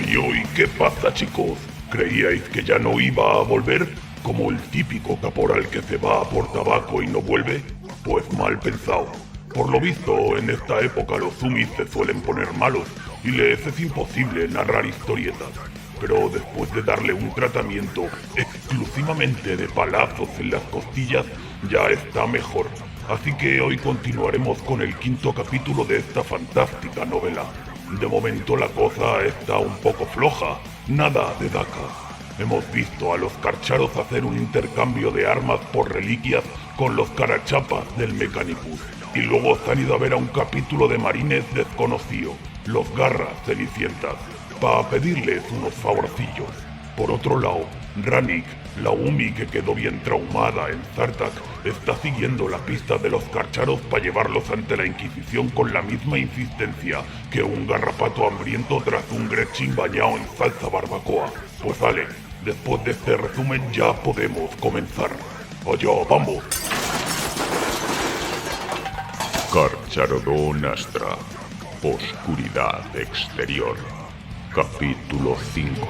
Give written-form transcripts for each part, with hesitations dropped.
Oy, ¿qué pasa, chicos? ¿Creíais que ya no iba a volver? ¿Como el típico caporal que se va por tabaco y no vuelve? Pues mal pensado. Por lo visto, en esta época los zoomies se suelen poner malos y les es imposible narrar historietas. Pero después de darle un tratamiento exclusivamente de palazos en las costillas, ya está mejor. Así que hoy continuaremos con el 5º capítulo de esta fantástica novela. De momento la cosa está un poco floja, nada de Daka. Hemos visto a los Carcharos hacer un intercambio de armas por reliquias con los Carachapas del Mechanicus. Y luego se han ido a ver a un capítulo de marines desconocidos, los Garras Cenicientas, para pedirles unos favorcillos. Por otro lado, Rannick, la Umi que quedó bien traumada en Zartak, está siguiendo la pista de los Carcharos para llevarlos ante la Inquisición con la misma insistencia que un garrapato hambriento tras un Gretchen bañado en salsa barbacoa. Pues vale, después de este resumen ya podemos comenzar. Allá vamos. Carcharodon Astra, Oscuridad Exterior, capítulo 5.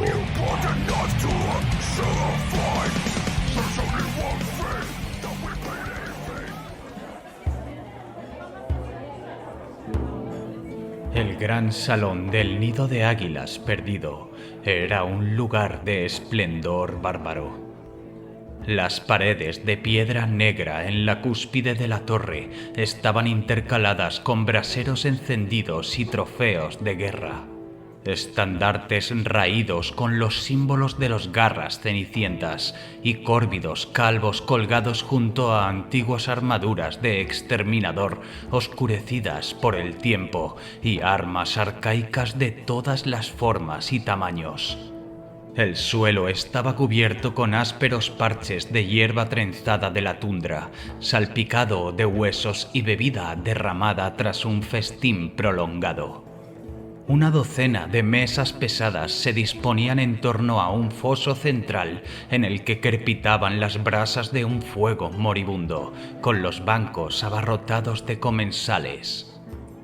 El gran salón del nido de águilas perdido era un lugar de esplendor bárbaro. Las paredes de piedra negra en la cúspide de la torre estaban intercaladas con braseros encendidos y trofeos de guerra. Estandartes raídos con los símbolos de los Garras Cenicientas y córvidos calvos colgados junto a antiguas armaduras de exterminador oscurecidas por el tiempo y armas arcaicas de todas las formas y tamaños. El suelo estaba cubierto con ásperos parches de hierba trenzada de la tundra, salpicado de huesos y bebida derramada tras un festín prolongado. Una docena de mesas pesadas se disponían en torno a un foso central en el que crepitaban las brasas de un fuego moribundo, con los bancos abarrotados de comensales.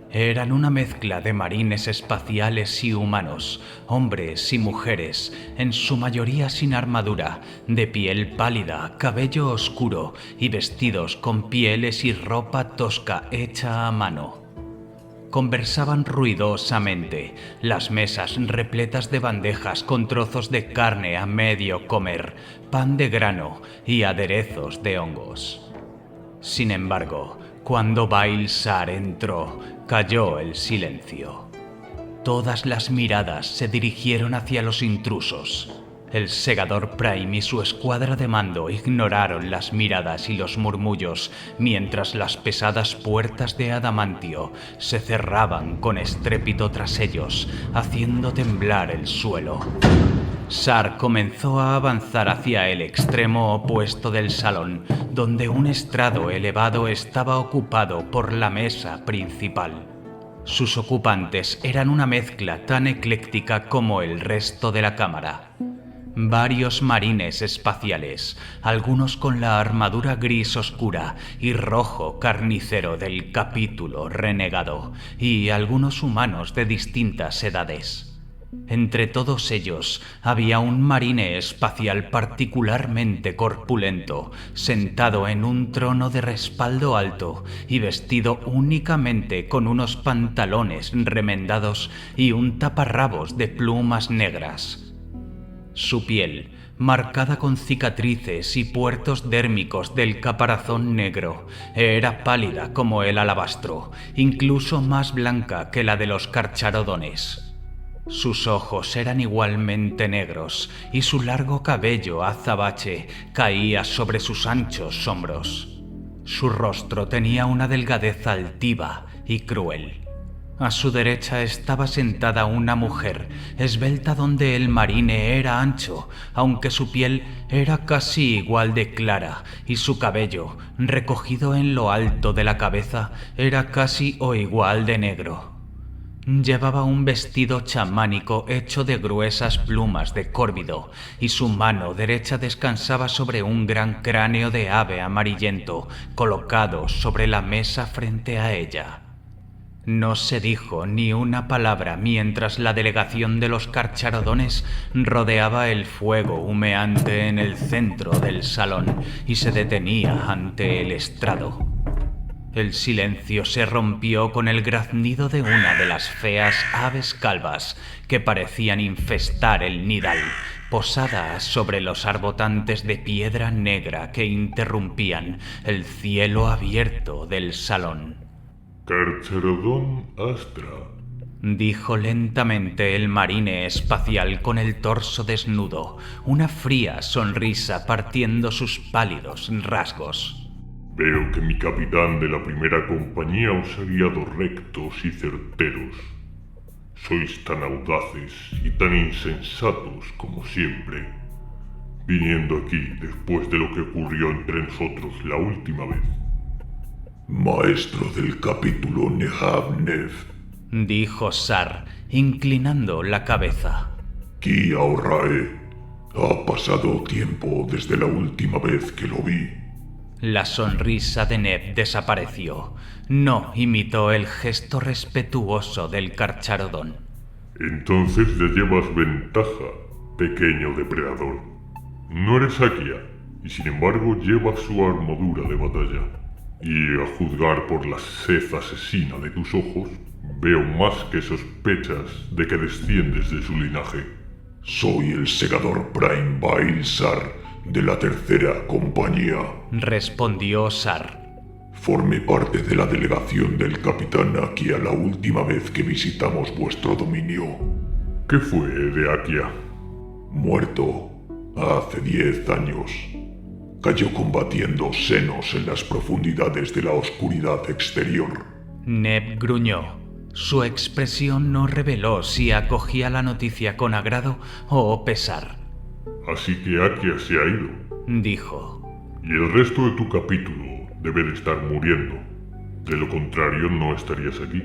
Eran una mezcla de marines espaciales y humanos, hombres y mujeres, en su mayoría sin armadura, de piel pálida, cabello oscuro y vestidos con pieles y ropa tosca hecha a mano. Conversaban ruidosamente, las mesas repletas de bandejas con trozos de carne a medio comer, pan de grano y aderezos de hongos. Sin embargo, cuando Bailzar entró, cayó el silencio. Todas las miradas se dirigieron hacia los intrusos. El segador Prime y su escuadra de mando ignoraron las miradas y los murmullos mientras las pesadas puertas de adamantio se cerraban con estrépito tras ellos, haciendo temblar el suelo. Sar comenzó a avanzar hacia el extremo opuesto del salón, donde un estrado elevado estaba ocupado por la mesa principal. Sus ocupantes eran una mezcla tan ecléctica como el resto de la cámara. Varios marines espaciales, algunos con la armadura gris oscura y rojo carnicero del capítulo renegado, y algunos humanos de distintas edades. Entre todos ellos había un marine espacial particularmente corpulento, sentado en un trono de respaldo alto y vestido únicamente con unos pantalones remendados y un taparrabos de plumas negras. Su piel, marcada con cicatrices y puertos dérmicos del caparazón negro, era pálida como el alabastro, incluso más blanca que la de los Carcharodones. Sus ojos eran igualmente negros y su largo cabello azabache caía sobre sus anchos hombros. Su rostro tenía una delgadez altiva y cruel. A su derecha estaba sentada una mujer, esbelta donde el marine era ancho, aunque su piel era casi igual de clara y su cabello, recogido en lo alto de la cabeza, era casi o igual de negro. Llevaba un vestido chamánico hecho de gruesas plumas de córvido y su mano derecha descansaba sobre un gran cráneo de ave amarillento colocado sobre la mesa frente a ella. No se dijo ni una palabra mientras la delegación de los carcharodones rodeaba el fuego humeante en el centro del salón y se detenía ante el estrado. El silencio se rompió con el graznido de una de las feas aves calvas que parecían infestar el nidal, posadas sobre los arbotantes de piedra negra que interrumpían el cielo abierto del salón. Carcharodon Astra, dijo lentamente el marine espacial con el torso desnudo, una fría sonrisa partiendo sus pálidos rasgos. Veo que mi capitán de la primera compañía os ha guiado rectos y certeros. Sois tan audaces y tan insensatos como siempre, viniendo aquí después de lo que ocurrió entre nosotros la última vez. Maestro del capítulo Nehabnev, dijo Sar, inclinando la cabeza. Ki Aorae, ha pasado tiempo desde la última vez que lo vi. La sonrisa de Neb desapareció. No imitó el gesto respetuoso del carcharodón. Entonces le llevas ventaja, pequeño depredador. No eres Akia, y sin embargo llevas su armadura de batalla. Y a juzgar por la sed asesina de tus ojos, veo más que sospechas de que desciendes de su linaje. Soy el segador Prime Bailsar de la tercera compañía, respondió Sar. Formé parte de la delegación del capitán Akia la última vez que visitamos vuestro dominio. ¿Qué fue de Akia? Muerto hace 10 años. Cayó combatiendo senos en las profundidades de la oscuridad exterior. Neb gruñó. Su expresión no reveló si acogía la noticia con agrado o pesar. Así que Akia se ha ido, dijo. Y el resto de tu capítulo debe de estar muriendo. De lo contrario no estarías aquí.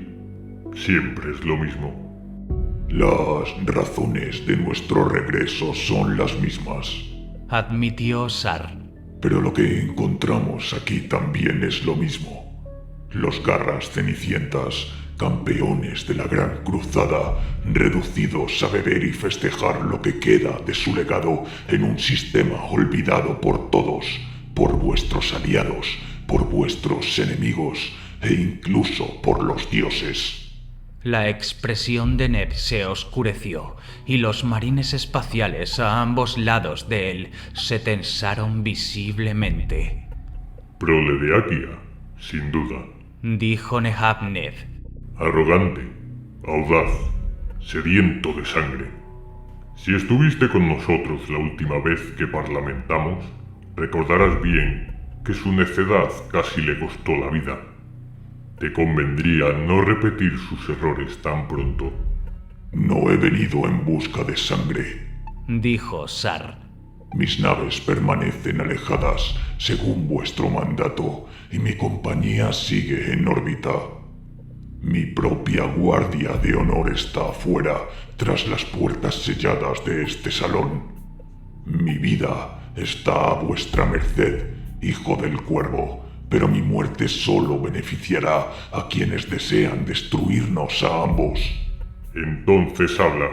Siempre es lo mismo. Las razones de nuestro regreso son las mismas, admitió Sar. Pero lo que encontramos aquí también es lo mismo. Los garras cenicientas, campeones de la Gran Cruzada, reducidos a beber y festejar lo que queda de su legado en un sistema olvidado por todos, por vuestros aliados, por vuestros enemigos e incluso por los dioses. La expresión de Neb se oscureció y los marines espaciales a ambos lados de él se tensaron visiblemente. Prole de Akia, sin duda, dijo Nehabnev. Arrogante, audaz, sediento de sangre. Si estuviste con nosotros la última vez que parlamentamos, recordarás bien que su necedad casi le costó la vida. Te convendría no repetir sus errores tan pronto. No he venido en busca de sangre, dijo Sar. Mis naves permanecen alejadas según vuestro mandato y mi compañía sigue en órbita. Mi propia guardia de honor está afuera, tras las puertas selladas de este salón. Mi vida está a vuestra merced, hijo del cuervo, pero mi muerte solo beneficiará a quienes desean destruirnos a ambos. Entonces habla,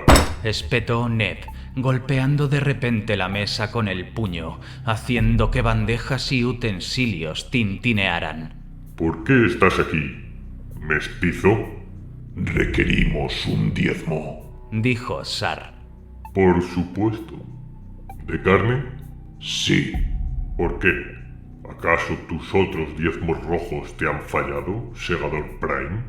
espetó Neb, golpeando de repente la mesa con el puño, haciendo que bandejas y utensilios tintinearan. ¿Por qué estás aquí, mestizo? Requerimos un diezmo, dijo Sar. Por supuesto. ¿De carne? Sí. ¿Por qué? ¿Acaso tus otros diezmos rojos te han fallado, segador Prime?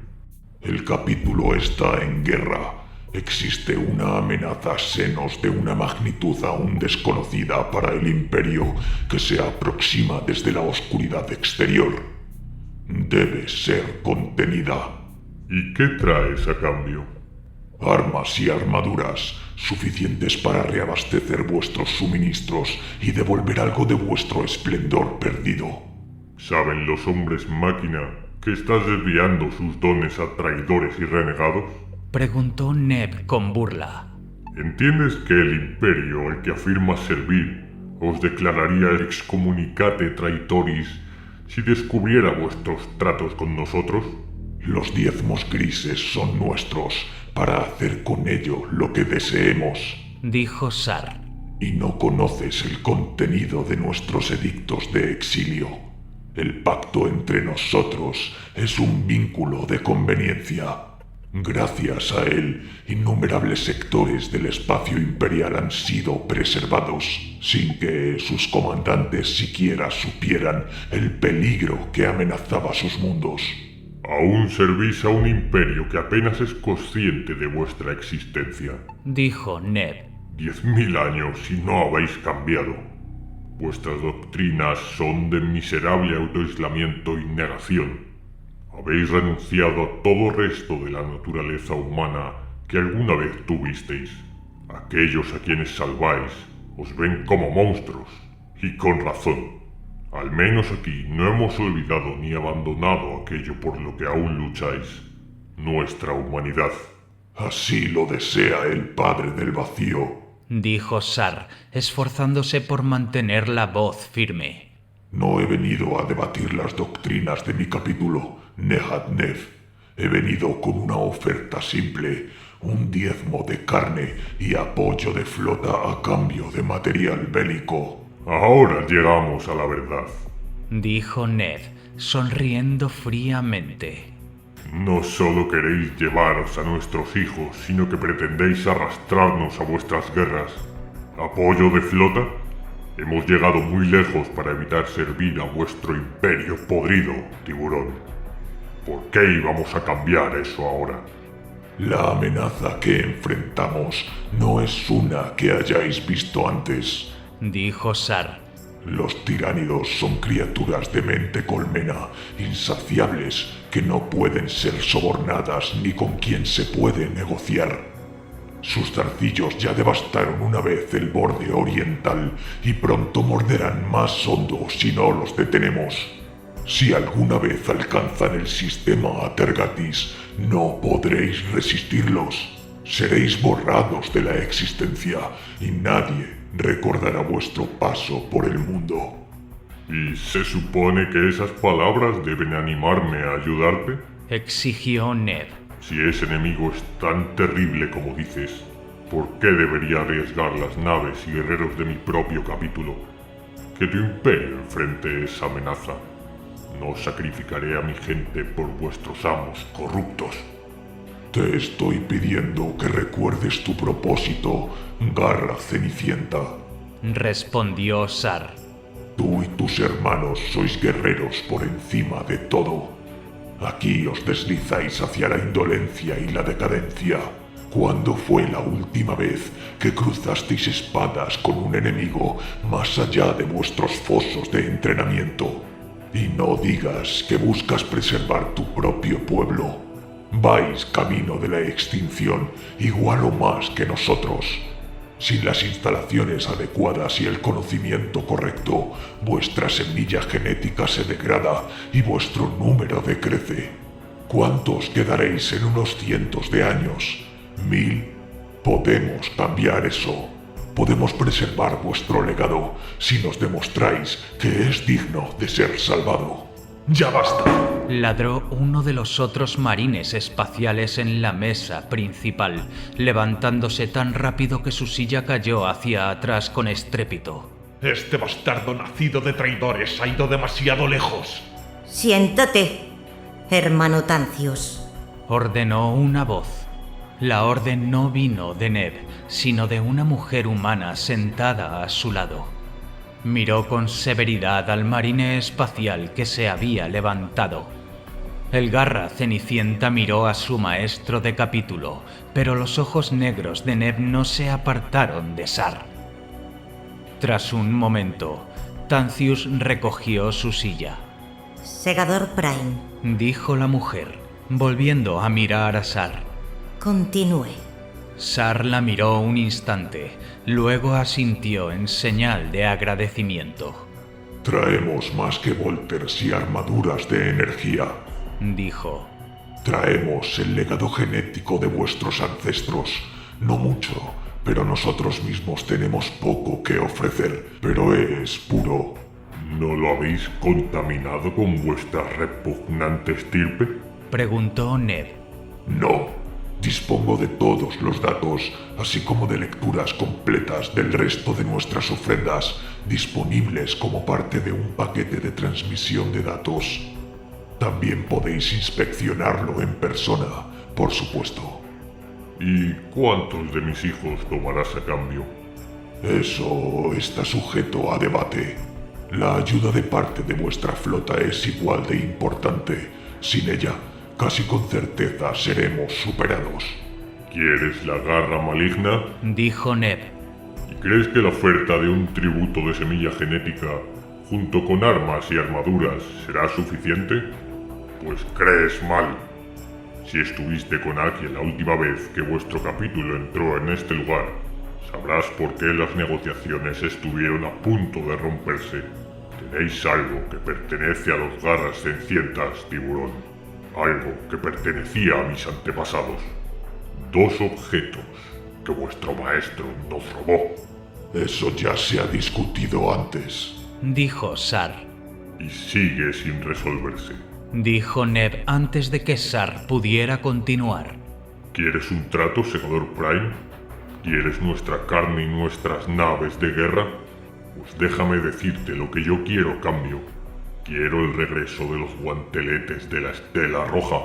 El capítulo está en guerra. Existe una amenaza senos de una magnitud aún desconocida para el Imperio que se aproxima desde la oscuridad exterior. Debe ser contenida. ¿Y qué traes a cambio? Armas y armaduras suficientes para reabastecer vuestros suministros y devolver algo de vuestro esplendor perdido. ¿Saben los hombres máquina que estás desviando sus dones a traidores y renegados? Preguntó Neb con burla. ¿Entiendes que el Imperio al que afirmas servir os declararía excomunicate traitoris si descubriera vuestros tratos con nosotros? Los diezmos grises son nuestros para hacer con ello lo que deseemos. Dijo Sar. Y no conoces el contenido de nuestros edictos de exilio. El pacto entre nosotros es un vínculo de conveniencia. Gracias a él, innumerables sectores del espacio imperial han sido preservados, sin que sus comandantes siquiera supieran el peligro que amenazaba sus mundos. Aún servís a un imperio que apenas es consciente de vuestra existencia. Dijo Ned. 10.000 años y no habéis cambiado. Vuestras doctrinas son de miserable autoaislamiento y negación. Habéis renunciado a todo resto de la naturaleza humana que alguna vez tuvisteis. Aquellos a quienes salváis os ven como monstruos, y con razón. Al menos aquí no hemos olvidado ni abandonado aquello por lo que aún lucháis, nuestra humanidad. Así lo desea el Padre del Vacío. Dijo Sar, esforzándose por mantener la voz firme. No he venido a debatir las doctrinas de mi capítulo, Nehatnev. He venido con una oferta simple, un diezmo de carne y apoyo de flota a cambio de material bélico. Ahora llegamos a la verdad. Dijo Ned, sonriendo fríamente. No solo queréis llevaros a nuestros hijos, sino que pretendéis arrastrarnos a vuestras guerras. ¿Apoyo de flota? Hemos llegado muy lejos para evitar servir a vuestro imperio podrido, tiburón. ¿Por qué íbamos a cambiar eso ahora? La amenaza que enfrentamos no es una que hayáis visto antes. Dijo Sar. Los tiránidos son criaturas de mente colmena, insaciables, que no pueden ser sobornadas ni con quien se puede negociar. Sus zarcillos ya devastaron una vez el borde oriental y pronto morderán más hondo si no los detenemos. Si alguna vez alcanzan el sistema Atergatis, no podréis resistirlos. Seréis borrados de la existencia y nadie recordará vuestro paso por el mundo. ¿Y se supone que esas palabras deben animarme a ayudarte? Exigió Ned. Si ese enemigo es tan terrible como dices, ¿por qué debería arriesgar las naves y guerreros de mi propio capítulo? Que tu imperio enfrente esa amenaza. No sacrificaré a mi gente por vuestros amos corruptos. Te estoy pidiendo que recuerdes tu propósito, Garra Cenicienta. Respondió Sar. Tú y tus hermanos sois guerreros por encima de todo. Aquí os deslizáis hacia la indolencia y la decadencia. ¿Cuándo fue la última vez que cruzasteis espadas con un enemigo más allá de vuestros fosos de entrenamiento? Y no digas que buscas preservar tu propio pueblo. Vais camino de la extinción, igual o más que nosotros. Sin las instalaciones adecuadas y el conocimiento correcto, vuestra semilla genética se degrada y vuestro número decrece. ¿Cuántos quedaréis en unos cientos de años? 1000. Podemos cambiar eso. Podemos preservar vuestro legado si nos demostráis que es digno de ser salvado. ¡Ya basta! Ladró uno de los otros marines espaciales en la mesa principal, levantándose tan rápido que su silla cayó hacia atrás con estrépito. Este bastardo nacido de traidores ha ido demasiado lejos. Siéntate, hermano Tancius. Ordenó una voz. La orden no vino de Ned, sino de una mujer humana sentada a su lado. Miró con severidad al marine espacial que se había levantado. El Garra Cenicienta miró a su maestro de capítulo, pero los ojos negros de Ned no se apartaron de Sar. Tras un momento, Tancius recogió su silla. Segador Prime. Dijo la mujer, volviendo a mirar a Sar. Continúe. Sar la miró un instante, luego asintió en señal de agradecimiento. Traemos más que volters y armaduras de energía, dijo. Traemos el legado genético de vuestros ancestros. No mucho, pero nosotros mismos tenemos poco que ofrecer, pero es puro. ¿No lo habéis contaminado con vuestra repugnante estirpe? Preguntó Ned. No, dispongo de todos los datos, así como de lecturas completas del resto de nuestras ofrendas, disponibles como parte de un paquete de transmisión de datos. También podéis inspeccionarlo en persona, por supuesto. ¿Y cuántos de mis hijos tomarás a cambio? Eso está sujeto a debate. La ayuda de parte de vuestra flota es igual de importante. Sin ella, casi con certeza seremos superados. ¿Quieres la garra maligna? Dijo Ned. ¿Y crees que la oferta de un tributo de semilla genética, junto con armas y armaduras, será suficiente? Pues crees mal. Si estuviste con Aki la última vez que vuestro capítulo entró en este lugar, sabrás por qué las negociaciones estuvieron a punto de romperse. Tenéis algo que pertenece a los garras cenicientas, tiburón. Algo que pertenecía a mis antepasados. 2 objetos que vuestro maestro nos robó. Eso ya se ha discutido antes. Dijo Sar. Y sigue sin resolverse. Dijo Ned antes de que Sar pudiera continuar. ¿Quieres un trato, segador Prime? ¿Quieres nuestra carne y nuestras naves de guerra? Pues déjame decirte lo que yo quiero a cambio. Quiero el regreso de los guanteletes de la Estela Roja.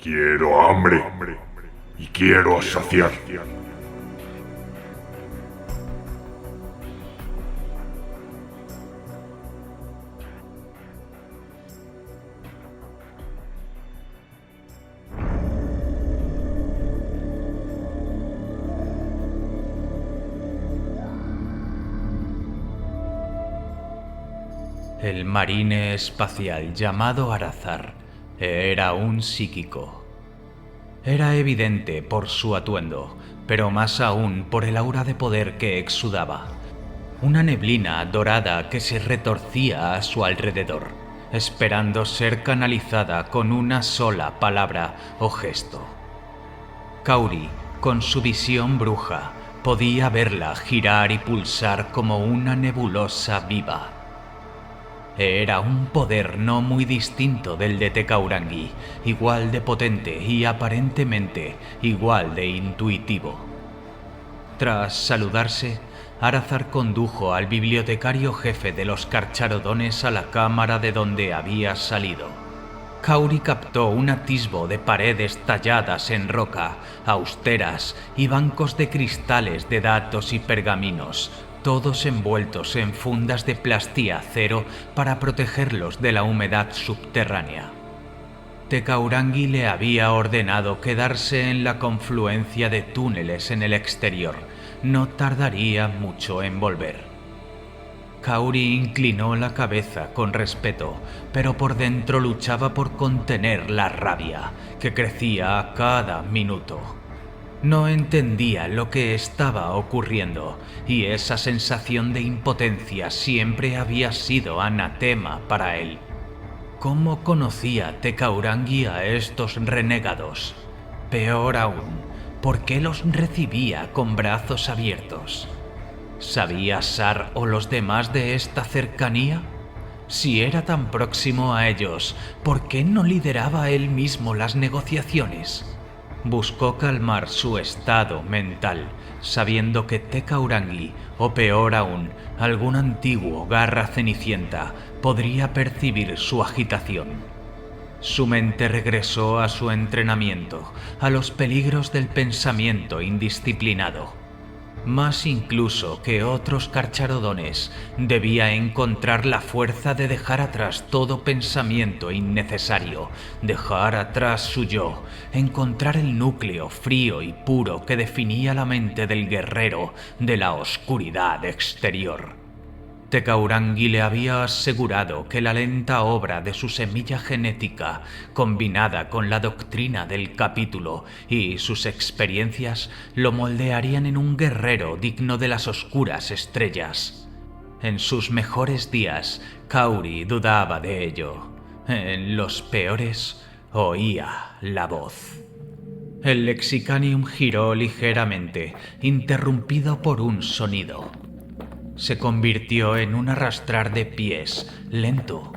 Quiero hambre. Y quiero saciar. El marine espacial llamado Arazar era un psíquico. Era evidente por su atuendo, pero más aún por el aura de poder que exudaba. Una neblina dorada que se retorcía a su alrededor, esperando ser canalizada con una sola palabra o gesto. Kauri, con su visión bruja, podía verla girar y pulsar como una nebulosa viva. Era un poder no muy distinto del de Tecaurangi, igual de potente y aparentemente igual de intuitivo. Tras saludarse, Arazar condujo al bibliotecario jefe de los Carcharodones a la cámara de donde había salido. Kauri captó un atisbo de paredes talladas en roca, austeras y bancos de cristales de datos y pergaminos, todos envueltos en fundas de plastiacero para protegerlos de la humedad subterránea. Tecaurangi le había ordenado quedarse en la confluencia de túneles en el exterior. No tardaría mucho en volver. Kauri inclinó la cabeza con respeto, pero por dentro luchaba por contener la rabia, que crecía a cada minuto. No entendía lo que estaba ocurriendo, y esa sensación de impotencia siempre había sido anatema para él. ¿Cómo conocía Tecaurangi a estos renegados? Peor aún, ¿por qué los recibía con brazos abiertos? ¿Sabía Sar o los demás de esta cercanía? Si era tan próximo a ellos, ¿por qué no lideraba él mismo las negociaciones? Buscó calmar su estado mental, sabiendo que Tecaurangi, o peor aún, algún antiguo garra cenicienta, podría percibir su agitación. Su mente regresó a su entrenamiento, a los peligros del pensamiento indisciplinado. Más incluso que otros carcharodones, debía encontrar la fuerza de dejar atrás todo pensamiento innecesario, dejar atrás su yo, encontrar el núcleo frío y puro que definía la mente del guerrero de la oscuridad exterior. Tecaurangi le había asegurado que la lenta obra de su semilla genética, combinada con la doctrina del capítulo y sus experiencias, lo moldearían en un guerrero digno de las oscuras estrellas. En sus mejores días, Kauri dudaba de ello. En los peores, oía la voz. El Lexicanium giró ligeramente, interrumpido por un sonido. Se convirtió en un arrastrar de pies, lento.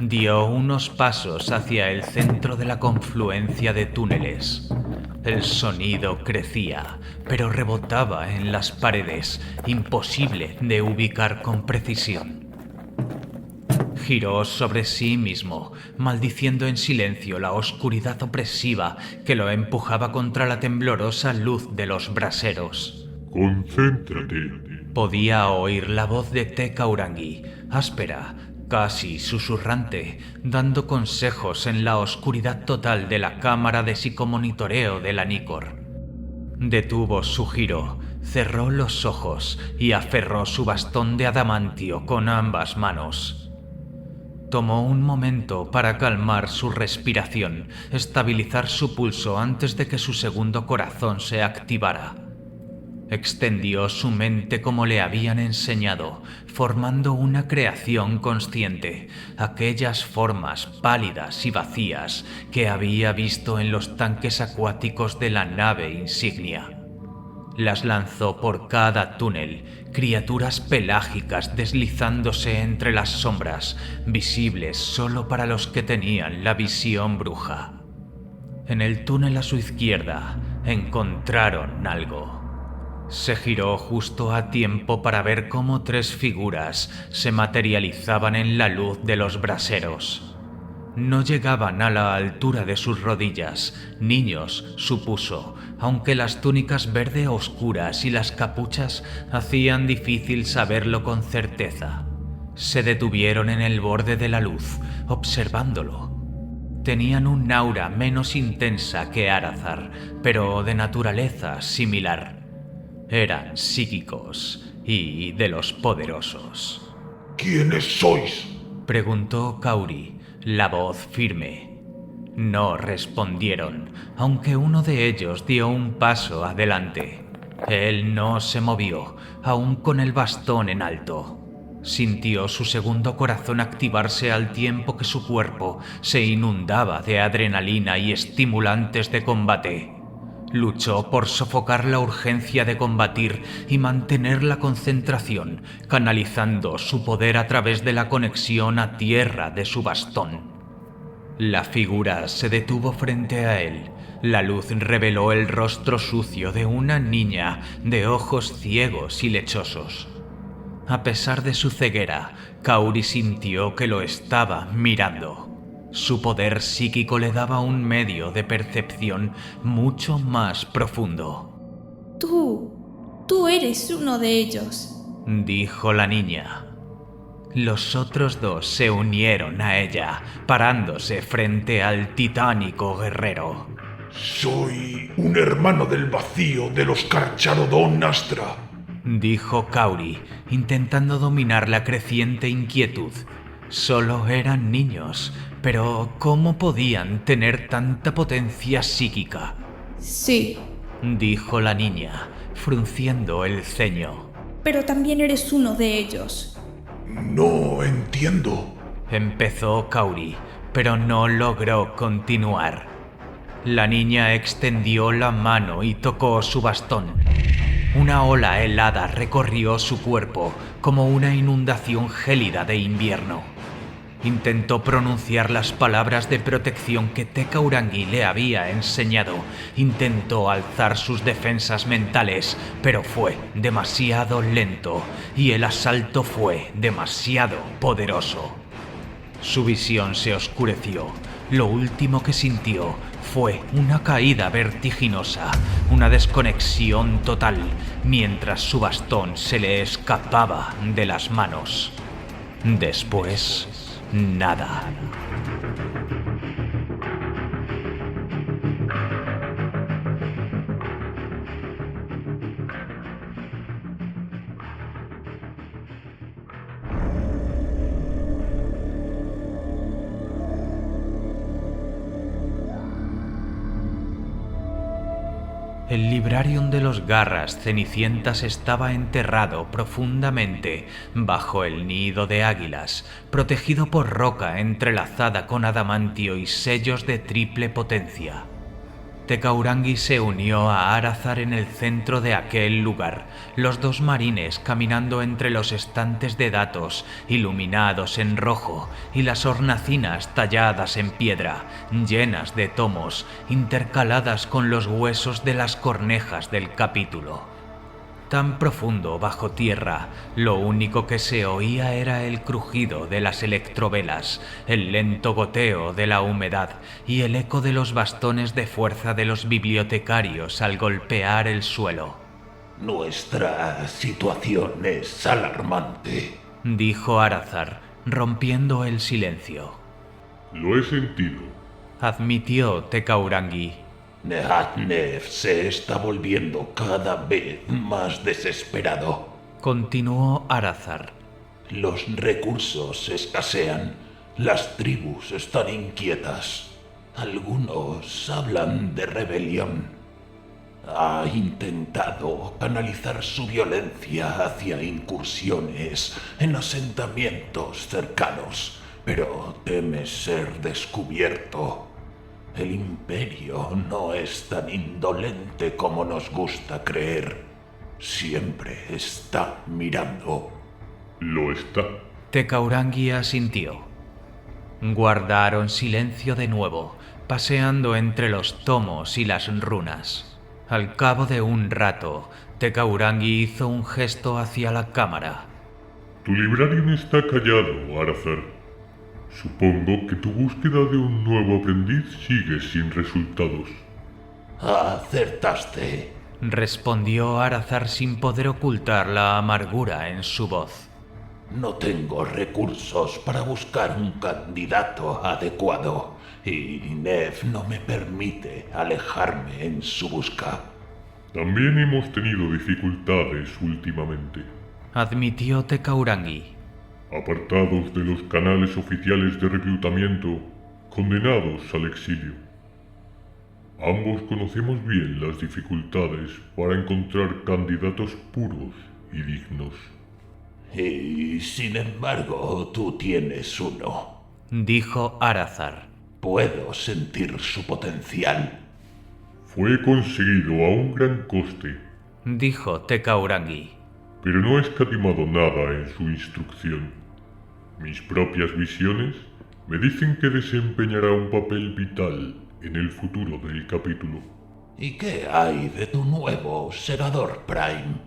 dio unos pasos hacia el centro de la confluencia de túneles. El sonido crecía, pero rebotaba en las paredes, imposible de ubicar con precisión. Giró sobre sí mismo, maldiciendo en silencio la oscuridad opresiva que lo empujaba contra la temblorosa luz de los braseros. Concéntrate. Podía oír la voz de Tecaurangi, áspera, casi susurrante, dando consejos en la oscuridad total de la cámara de psicomonitoreo de la Nicor. Detuvo su giro, cerró los ojos y aferró su bastón de adamantio con ambas manos. Tomó un momento para calmar su respiración, estabilizar su pulso antes de que su segundo corazón se activara. Extendió su mente como le habían enseñado, formando una creación consciente, aquellas formas pálidas y vacías que había visto en los tanques acuáticos de la nave insignia. Las lanzó por cada túnel, criaturas pelágicas deslizándose entre las sombras, visibles solo para los que tenían la visión bruja. En el túnel a su izquierda encontraron algo. Se giró justo a tiempo para ver cómo 3 figuras se materializaban en la luz de los braseros. No llegaban a la altura de sus rodillas, niños, supuso, aunque las túnicas verde oscuras y las capuchas hacían difícil saberlo con certeza. Se detuvieron en el borde de la luz, observándolo. Tenían un aura menos intensa que Arazar, pero de naturaleza similar. Eran psíquicos y de los poderosos. ¿Quiénes sois? Preguntó Kauri, la voz firme. No respondieron, aunque uno de ellos dio un paso adelante. Él no se movió, aún con el bastón en alto. Sintió su segundo corazón activarse al tiempo que su cuerpo se inundaba de adrenalina y estimulantes de combate. Luchó por sofocar la urgencia de combatir y mantener la concentración, canalizando su poder a través de la conexión a tierra de su bastón. La figura se detuvo frente a él. La luz reveló el rostro sucio de una niña de ojos ciegos y lechosos. A pesar de su ceguera, Kauri sintió que lo estaba mirando. Su poder psíquico le daba un medio de percepción mucho más profundo. Tú eres uno de ellos, dijo la niña. Los otros 2 se unieron a ella, parándose frente al titánico guerrero. Soy un hermano del vacío de los Carcharodon Astra, dijo Kauri, intentando dominar la creciente inquietud. Solo eran niños, pero ¿cómo podían tener tanta potencia psíquica? Sí, dijo la niña, frunciendo el ceño. pero también eres uno de ellos. No entiendo. Empezó Kauri, pero no logró continuar. La niña extendió la mano y tocó su bastón. Una ola helada recorrió su cuerpo como una inundación gélida de invierno. Intentó pronunciar las palabras de protección que Tecaurangi le había enseñado. Intentó alzar sus defensas mentales, pero fue demasiado lento y el asalto fue demasiado poderoso. Su visión se oscureció. Lo último que sintió fue una caída vertiginosa, una desconexión total, mientras su bastón se le escapaba de las manos. Después, nada. El Librarium de los Garras Cenicientas estaba enterrado profundamente bajo el nido de águilas, protegido por roca entrelazada con adamantio y sellos de triple potencia. Tecaurangi se unió a Arazar en el centro de aquel lugar, los dos marines caminando entre los estantes de datos, iluminados en rojo, y las hornacinas talladas en piedra, llenas de tomos, intercaladas con los huesos de las cornejas del capítulo. Tan profundo bajo tierra, lo único que se oía era el crujido de las electrovelas, el lento goteo de la humedad y el eco de los bastones de fuerza de los bibliotecarios al golpear el suelo. Nuestra situación es alarmante, Dijo Arazar, rompiendo el silencio. Lo he sentido. Admitió Tecaurangi. Nehatnev se está volviendo cada vez más desesperado. Continuó Arazar. Los recursos escasean. Las tribus están inquietas. Algunos hablan de rebelión. Ha intentado canalizar su violencia hacia incursiones en asentamientos cercanos, pero teme ser descubierto. El imperio no es tan indolente como nos gusta creer. Siempre está mirando. Lo está. Tecaurangi asintió. Guardaron silencio de nuevo, paseando entre los tomos y las runas. Al cabo de un rato, Tecaurangi hizo un gesto hacia la cámara. Tu librarium está callado, Arazar. Supongo que tu búsqueda de un nuevo aprendiz sigue sin resultados. Acertaste. Respondió Arazar sin poder ocultar la amargura en su voz. No tengo recursos para buscar un candidato adecuado y Nev no me permite alejarme en su busca. También hemos tenido dificultades últimamente. Admitió Tecaurangi. Apartados de los canales oficiales de reclutamiento, condenados al exilio. Ambos conocemos bien las dificultades para encontrar candidatos puros y dignos. Y sin embargo, tú tienes uno. Dijo Arazar. Puedo sentir su potencial. Fue conseguido a un gran coste, Dijo Tecaurangi. pero no he escatimado nada en su instrucción. Mis propias visiones me dicen que desempeñará un papel vital en el futuro del capítulo. ¿Y qué hay de tu nuevo segador Prime?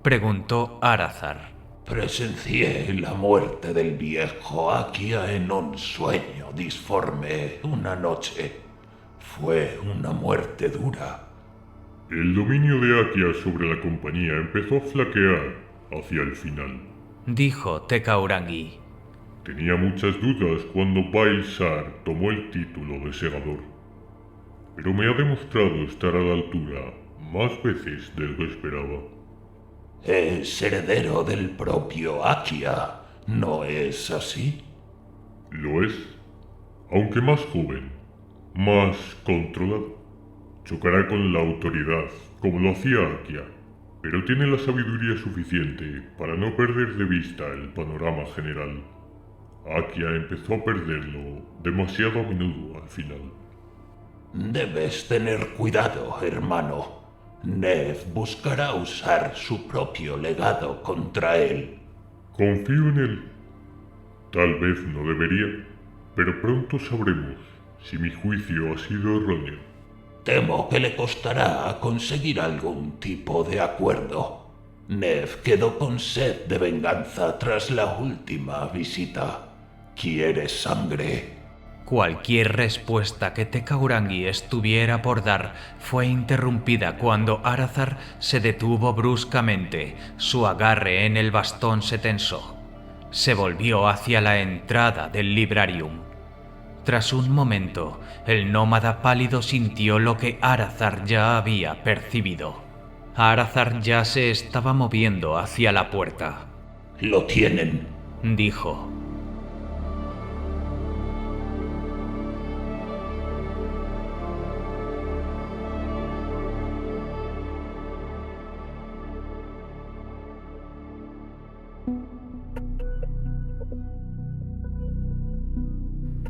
Preguntó Arazar. Presencié la muerte del viejo Akia en un sueño disforme una noche. Fue una muerte dura. El dominio de Akia sobre la compañía empezó a flaquear hacia el final. Dijo Tecaurangi. Tenía muchas dudas cuando Bailzar tomó el título de segador, pero me ha demostrado estar a la altura más veces de lo que esperaba. Es heredero del propio Akia, ¿no es así? Lo es, aunque más joven, más controlado. Chocará con la autoridad, como lo hacía Akia, pero tiene la sabiduría suficiente para no perder de vista el panorama general. Akia empezó a perderlo demasiado a menudo al final. Debes tener cuidado, hermano. Nev buscará usar su propio legado contra él. Confío en él. Tal vez no debería, pero pronto sabremos si mi juicio ha sido erróneo. Temo que le costará conseguir algún tipo de acuerdo. Nev quedó con sed de venganza tras la última visita. ¿Quiere sangre? Cualquier respuesta que Tecaurangi estuviera por dar fue interrumpida cuando Arazar se detuvo bruscamente. Su agarre en el bastón se tensó. Se volvió hacia la entrada del librarium. Tras un momento, el nómada pálido sintió lo que Arazar ya había percibido. Arazar ya se estaba moviendo hacia la puerta. Lo tienen, dijo.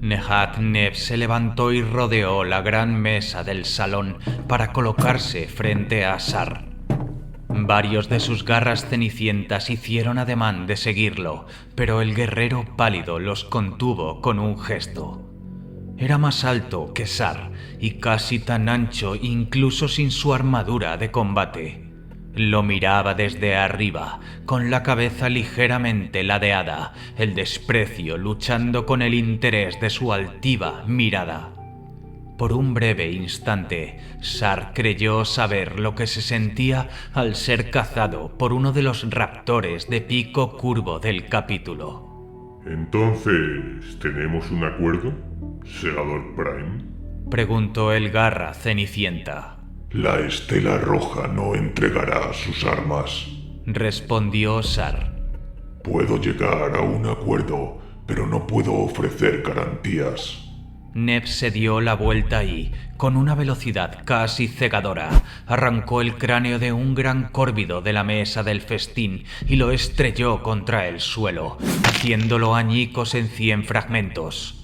Nehatneb se levantó y rodeó la gran mesa del salón para colocarse frente a Sar. Varios de sus garras cenicientas hicieron ademán de seguirlo, pero el guerrero pálido los contuvo con un gesto. Era más alto que Sar y casi tan ancho incluso sin su armadura de combate. Lo miraba desde arriba, con la cabeza ligeramente ladeada, el desprecio luchando con el interés de su altiva mirada. Por un breve instante, Sar creyó saber lo que se sentía al ser cazado por uno de los raptores de pico curvo del capítulo. Entonces, ¿tenemos un acuerdo, Segador Prime? Preguntó el garra cenicienta. La Estela Roja no entregará sus armas. Respondió Sar. Puedo llegar a un acuerdo, pero no puedo ofrecer garantías. Neb se dio la vuelta y, con una velocidad casi cegadora, arrancó el cráneo de un gran córvido de la mesa del festín y lo estrelló contra el suelo, haciéndolo añicos en 100 fragmentos.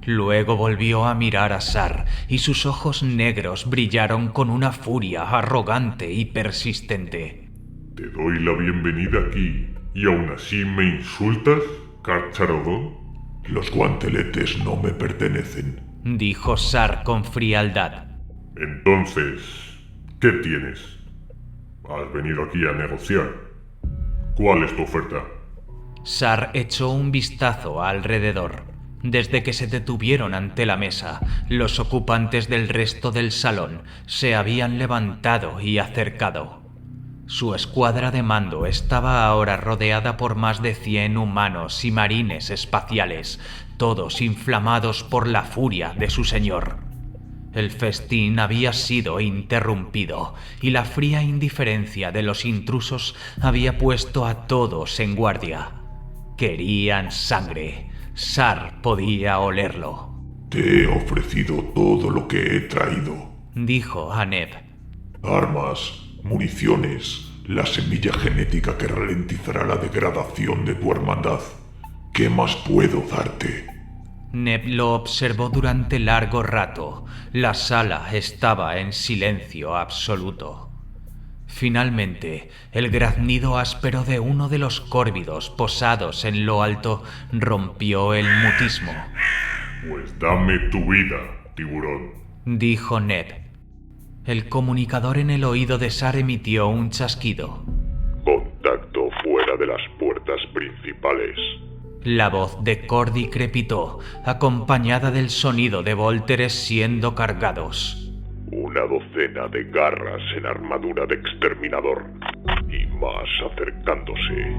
Luego volvió a mirar a Sar y sus ojos negros brillaron con una furia arrogante y persistente. Te doy la bienvenida aquí y aún así me insultas, Carcharodon. Los guanteletes no me pertenecen, dijo Sar con frialdad. Entonces, ¿qué tienes? Has venido aquí a negociar. ¿Cuál es tu oferta? Sar echó un vistazo alrededor. Desde que se detuvieron ante la mesa, los ocupantes del resto del salón se habían levantado y acercado. Su escuadra de mando estaba ahora rodeada por más de 100 humanos y marines espaciales, todos inflamados por la furia de su señor. El festín había sido interrumpido y la fría indiferencia de los intrusos había puesto a todos en guardia. Querían sangre. Sar podía olerlo. Te he ofrecido todo lo que he traído, dijo a Neb. Armas, municiones, la semilla genética que ralentizará la degradación de tu hermandad. ¿Qué más puedo darte? Neb lo observó durante largo rato. La sala estaba en silencio absoluto. Finalmente, el graznido áspero de uno de los córvidos posados en lo alto rompió el mutismo. Pues dame tu vida, tiburón, dijo Neb. El comunicador en el oído de Sar emitió un chasquido. Contacto fuera de las puertas principales. La voz de Cordy crepitó, acompañada del sonido de volteres siendo cargados. Una docena de garras en armadura de exterminador. Y más acercándose.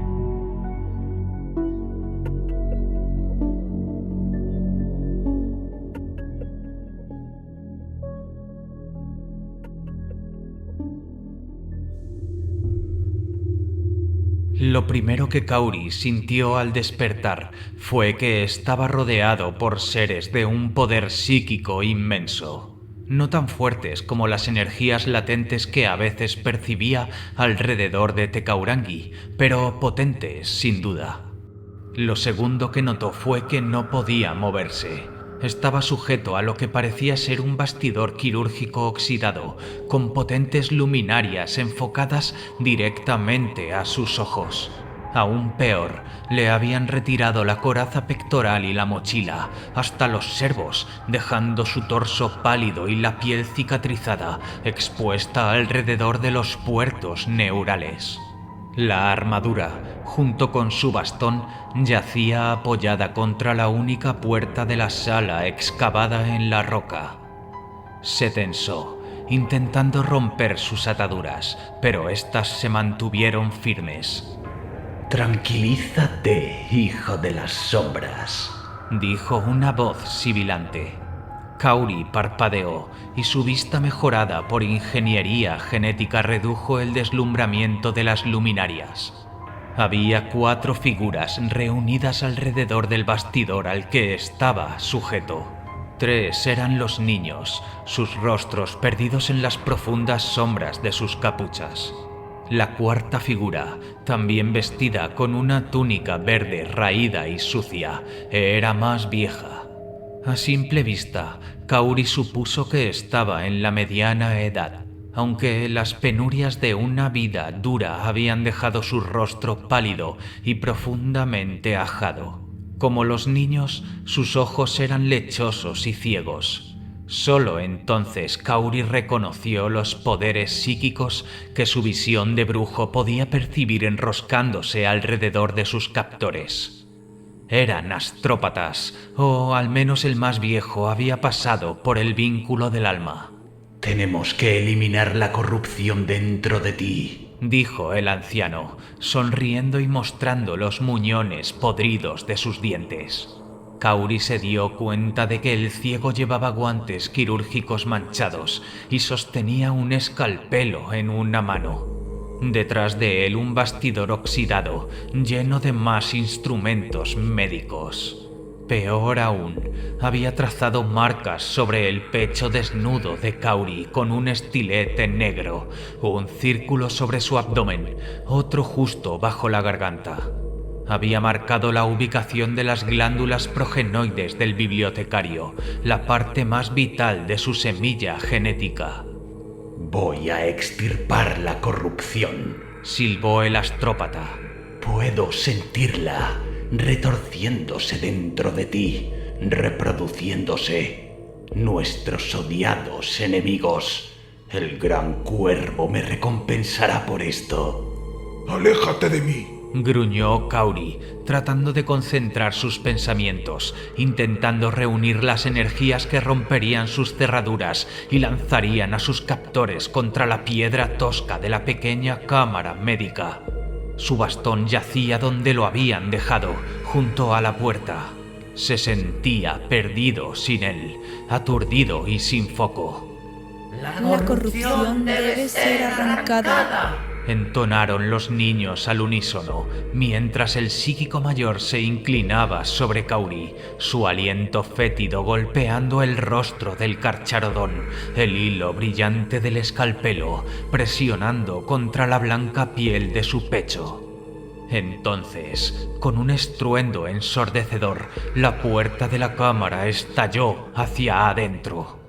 Lo primero que Kauri sintió al despertar fue que estaba rodeado por seres de un poder psíquico inmenso. No tan fuertes como las energías latentes que a veces percibía alrededor de Tecaurangi, pero potentes sin duda. Lo segundo que notó fue que no podía moverse. Estaba sujeto a lo que parecía ser un bastidor quirúrgico oxidado, con potentes luminarias enfocadas directamente a sus ojos. Aún peor, le habían retirado la coraza pectoral y la mochila, hasta los servos, dejando su torso pálido y la piel cicatrizada, expuesta alrededor de los puertos neurales. La armadura, junto con su bastón, yacía apoyada contra la única puerta de la sala excavada en la roca. Se tensó, intentando romper sus ataduras, pero éstas se mantuvieron firmes. «Tranquilízate, hijo de las sombras», dijo una voz sibilante. Kauri parpadeó y su vista mejorada por ingeniería genética redujo el deslumbramiento de las luminarias. Había 4 figuras reunidas alrededor del bastidor al que estaba sujeto. 3 eran los niños, sus rostros perdidos en las profundas sombras de sus capuchas. La 4ª figura, también vestida con una túnica verde raída y sucia, era más vieja. A simple vista, Kauri supuso que estaba en la mediana edad, aunque las penurias de una vida dura habían dejado su rostro pálido y profundamente ajado. Como los niños, sus ojos eran lechosos y ciegos. Solo entonces Kauri reconoció los poderes psíquicos que su visión de brujo podía percibir enroscándose alrededor de sus captores. Eran astrópatas, o al menos el más viejo había pasado por el vínculo del alma. Tenemos que eliminar la corrupción dentro de ti, dijo el anciano, sonriendo y mostrando los muñones podridos de sus dientes. Kauri se dio cuenta de que el ciego llevaba guantes quirúrgicos manchados y sostenía un escalpelo en una mano. Detrás de él un bastidor oxidado, lleno de más instrumentos médicos. Peor aún, había trazado marcas sobre el pecho desnudo de Kauri con un estilete negro, un círculo sobre su abdomen, otro justo bajo la garganta. Había marcado la ubicación de las glándulas progenoides del bibliotecario, la parte más vital de su semilla genética. Voy a extirpar la corrupción, silbó el astrópata. Puedo sentirla retorciéndose dentro de ti, reproduciéndose. Nuestros odiados enemigos. El gran cuervo me recompensará por esto. ¡Aléjate de mí! Gruñó Kauri, tratando de concentrar sus pensamientos, intentando reunir las energías que romperían sus cerraduras y lanzarían a sus captores contra la piedra tosca de la pequeña cámara médica. Su bastón yacía donde lo habían dejado, junto a la puerta. Se sentía perdido sin él, aturdido y sin foco. La corrupción debe ser arrancada, entonaron los niños al unísono, mientras el psíquico mayor se inclinaba sobre Kauri, su aliento fétido golpeando el rostro del carcharodón, el hilo brillante del escalpelo presionando contra la blanca piel de su pecho. Entonces, con un estruendo ensordecedor, la puerta de la cámara estalló hacia adentro.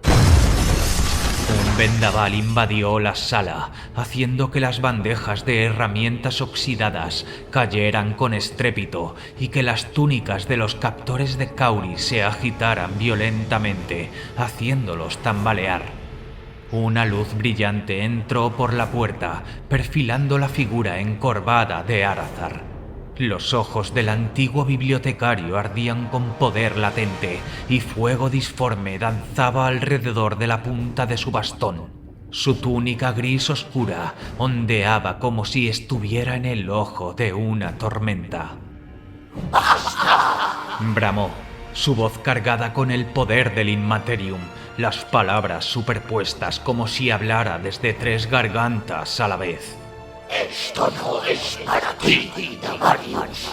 Un vendaval invadió la sala, haciendo que las bandejas de herramientas oxidadas cayeran con estrépito y que las túnicas de los captores de Kauri se agitaran violentamente, haciéndolos tambalear. Una luz brillante entró por la puerta, perfilando la figura encorvada de Arathar. Los ojos del antiguo bibliotecario ardían con poder latente y fuego disforme danzaba alrededor de la punta de su bastón. Su túnica gris oscura ondeaba como si estuviera en el ojo de una tormenta. ¡Basta! Bramó, su voz cargada con el poder del Inmaterium, las palabras superpuestas como si hablara desde 3 gargantas a la vez. Esto no es para ti, Damarius.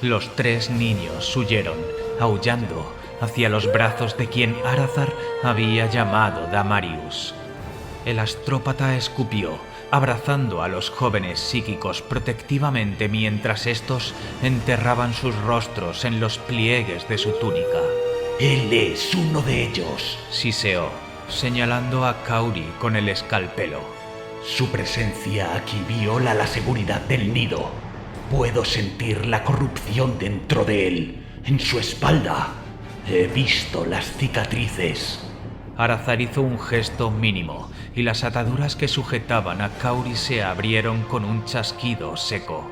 Los 3 niños huyeron, aullando, hacia los brazos de quien Arathar había llamado Damarius. El astrópata escupió, abrazando a los jóvenes psíquicos protectivamente mientras estos enterraban sus rostros en los pliegues de su túnica. Él es uno de ellos, siseó, señalando a Kauri con el escalpelo. Su presencia aquí viola la seguridad del nido. Puedo sentir la corrupción dentro de él, en su espalda. He visto las cicatrices. Arathar hizo un gesto mínimo y las ataduras que sujetaban a Kauri se abrieron con un chasquido seco.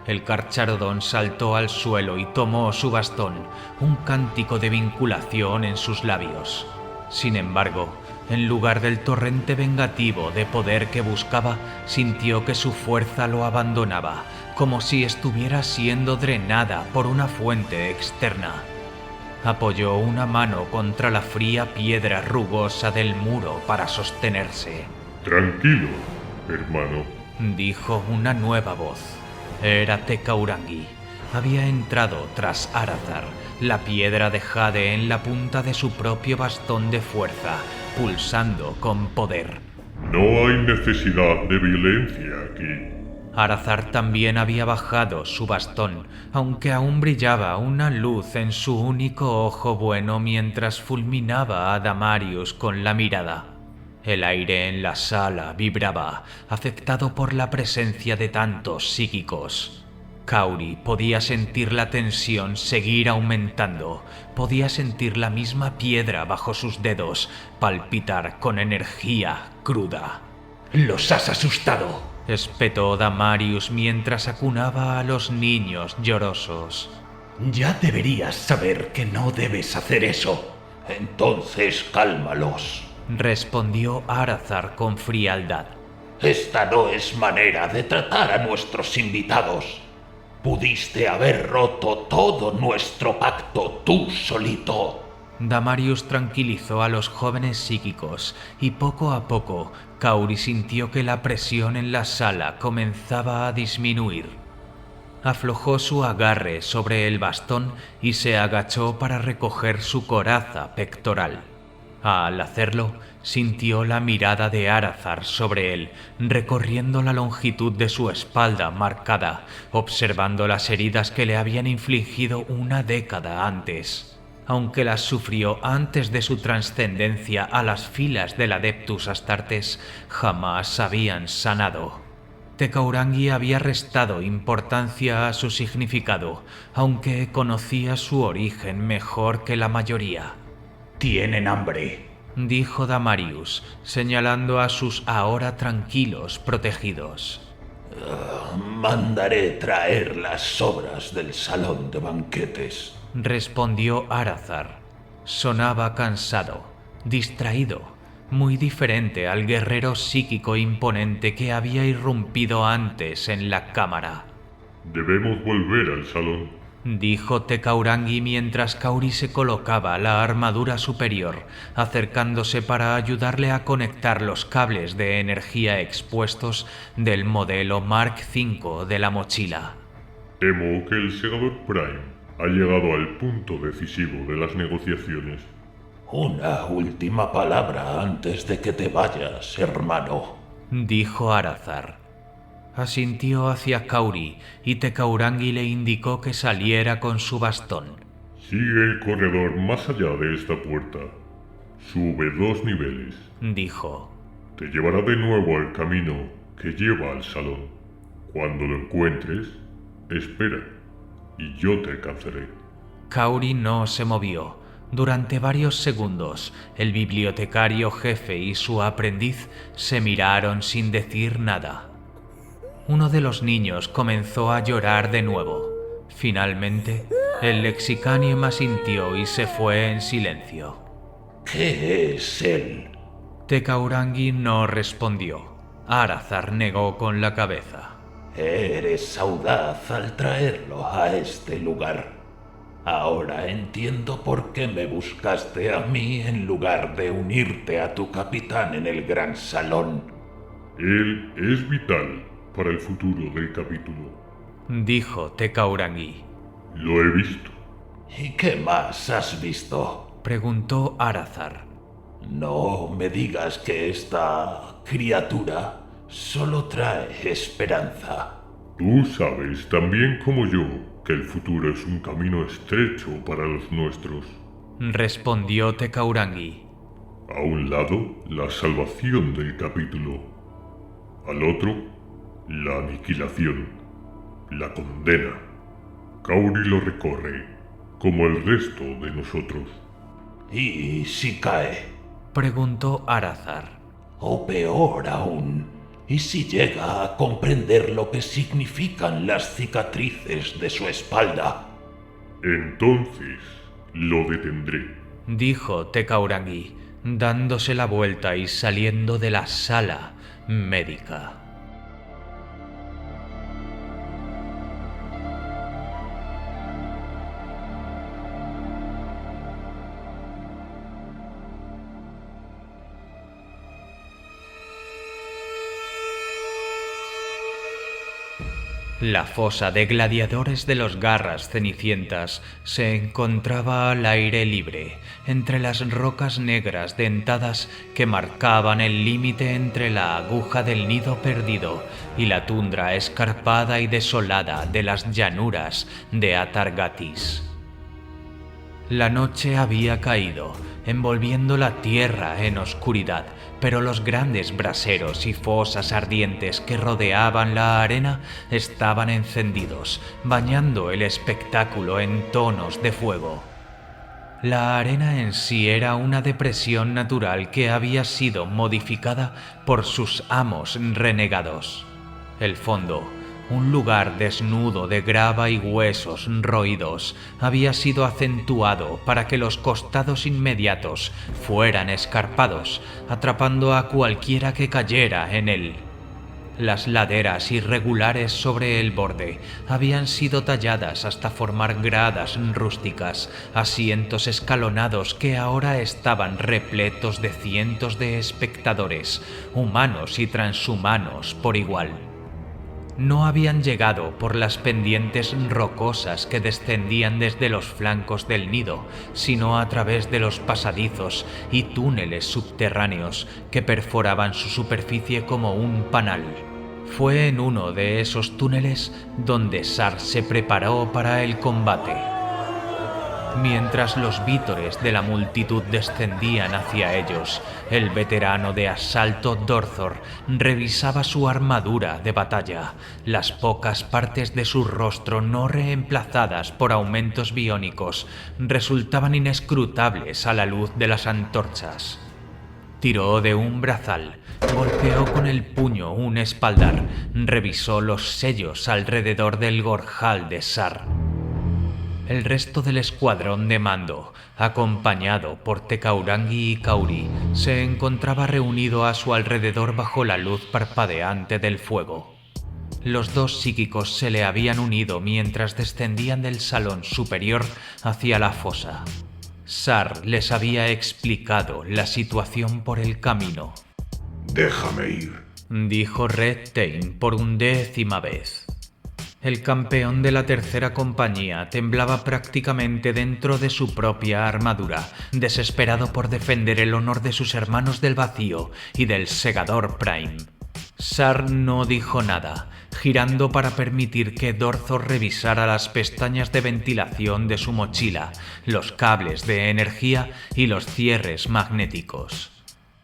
El carcharodón saltó al suelo y tomó su bastón, un cántico de vinculación en sus labios. Sin embargo, en lugar del torrente vengativo de poder que buscaba, sintió que su fuerza lo abandonaba, como si estuviera siendo drenada por una fuente externa. Apoyó una mano contra la fría piedra rugosa del muro para sostenerse. Tranquilo, hermano, dijo una nueva voz. Era Tekaurangi. Había entrado tras Arathar, la piedra de jade en la punta de su propio bastón de fuerza, pulsando con poder. No hay necesidad de violencia aquí. Arazar también había bajado su bastón, aunque aún brillaba una luz en su único ojo bueno mientras fulminaba a Damarius con la mirada. El aire en la sala vibraba, afectado por la presencia de tantos psíquicos. Kaori podía sentir la tensión seguir aumentando, podía sentir la misma piedra bajo sus dedos palpitar con energía cruda. ¡Los has asustado!, espetó Damarius mientras acunaba a los niños llorosos. Ya deberías saber que no debes hacer eso. Entonces cálmalos, respondió Arazar con frialdad. Esta no es manera de tratar a nuestros invitados. Pudiste haber roto todo nuestro pacto tú solito. Damarius tranquilizó a los jóvenes psíquicos y poco a poco Kaori sintió que la presión en la sala comenzaba a disminuir. Aflojó su agarre sobre el bastón y se agachó para recoger su coraza pectoral. Al hacerlo, sintió la mirada de Arazar sobre él, recorriendo la longitud de su espalda marcada, observando las heridas que le habían infligido una década antes. Aunque las sufrió antes de su trascendencia a las filas del Adeptus Astartes, jamás habían sanado. Tecaurangi había restado importancia a su significado, aunque conocía su origen mejor que la mayoría. «Tienen hambre», dijo Damarius, señalando a sus ahora tranquilos protegidos. Mandaré traer las sobras del salón de banquetes, respondió Arazar. Sonaba cansado, distraído, muy diferente al guerrero psíquico imponente que había irrumpido antes en la cámara. Debemos volver al salón, dijo Tecaurangi mientras Kaori se colocaba la armadura superior, acercándose para ayudarle a conectar los cables de energía expuestos del modelo Mark V de la mochila. Temo que el segador Prime ha llegado al punto decisivo de las negociaciones. Una última palabra antes de que te vayas, hermano, dijo Arazar. Asintió hacia Kaori y Tecaurangi le indicó que saliera con su bastón. Sigue el corredor más allá de esta puerta. Sube 2 niveles, dijo. Te llevará de nuevo al camino que lleva al salón. Cuando lo encuentres, espera y yo te alcanzaré. Kaori no se movió. Durante varios segundos, el bibliotecario jefe y su aprendiz se miraron sin decir nada. Uno de los niños comenzó a llorar de nuevo. Finalmente, el lexicánime asintió y se fue en silencio. ¿Qué es él? Tecaurangi no respondió. Arazar negó con la cabeza. Eres audaz al traerlo a este lugar. Ahora entiendo por qué me buscaste a mí en lugar de unirte a tu capitán en el gran salón. Él es vital para el futuro del capítulo, dijo Tecaurangi. Lo he visto. ¿Y qué más has visto? Preguntó Arazar. No me digas que esta criatura solo trae esperanza. Tú sabes tan bien como yo que el futuro es un camino estrecho para los nuestros, respondió Tecaurangi. A un lado, la salvación del capítulo. Al otro, la aniquilación, la condena. Kaori lo recorre, como el resto de nosotros. ¿Y si cae? Preguntó Arazar. O peor aún, ¿y si llega a comprender lo que significan las cicatrices de su espalda? Entonces lo detendré, dijo Tecaurangi, dándose la vuelta y saliendo de la sala médica. La fosa de gladiadores de los Garras Cenicientas se encontraba al aire libre, entre las rocas negras dentadas que marcaban el límite entre la aguja del nido perdido y la tundra escarpada y desolada de las llanuras de Atargatis. La noche había caído, envolviendo la tierra en oscuridad, pero los grandes braseros y fosas ardientes que rodeaban la arena estaban encendidos, bañando el espectáculo en tonos de fuego. La arena en sí era una depresión natural que había sido modificada por sus amos renegados. El fondo, un lugar desnudo de grava y huesos roídos, había sido acentuado para que los costados inmediatos fueran escarpados, atrapando a cualquiera que cayera en él. Las laderas irregulares sobre el borde habían sido talladas hasta formar gradas rústicas, asientos escalonados que ahora estaban repletos de cientos de espectadores, humanos y transhumanos por igual. No habían llegado por las pendientes rocosas que descendían desde los flancos del nido, sino a través de los pasadizos y túneles subterráneos que perforaban su superficie como un panal. Fue en uno de esos túneles donde Sar se preparó para el combate. Mientras los vítores de la multitud descendían hacia ellos, el veterano de asalto Dorthor revisaba su armadura de batalla, las pocas partes de su rostro no reemplazadas por aumentos biónicos resultaban inescrutables a la luz de las antorchas. Tiró de un brazal, golpeó con el puño un espaldar, revisó los sellos alrededor del gorjal de Sar. El resto del escuadrón de mando, acompañado por Tecaurangi y Kauri, se encontraba reunido a su alrededor bajo la luz parpadeante del fuego. Los dos psíquicos se le habían unido mientras descendían del salón superior hacia la fosa. Sar les había explicado la situación por el camino. Déjame ir, dijo Red Tain por 10ª vez. El campeón de la tercera compañía temblaba prácticamente dentro de su propia armadura, desesperado por defender el honor de sus hermanos del vacío y del segador Prime. Sar no dijo nada, girando para permitir que Dorthor revisara las pestañas de ventilación de su mochila, los cables de energía y los cierres magnéticos.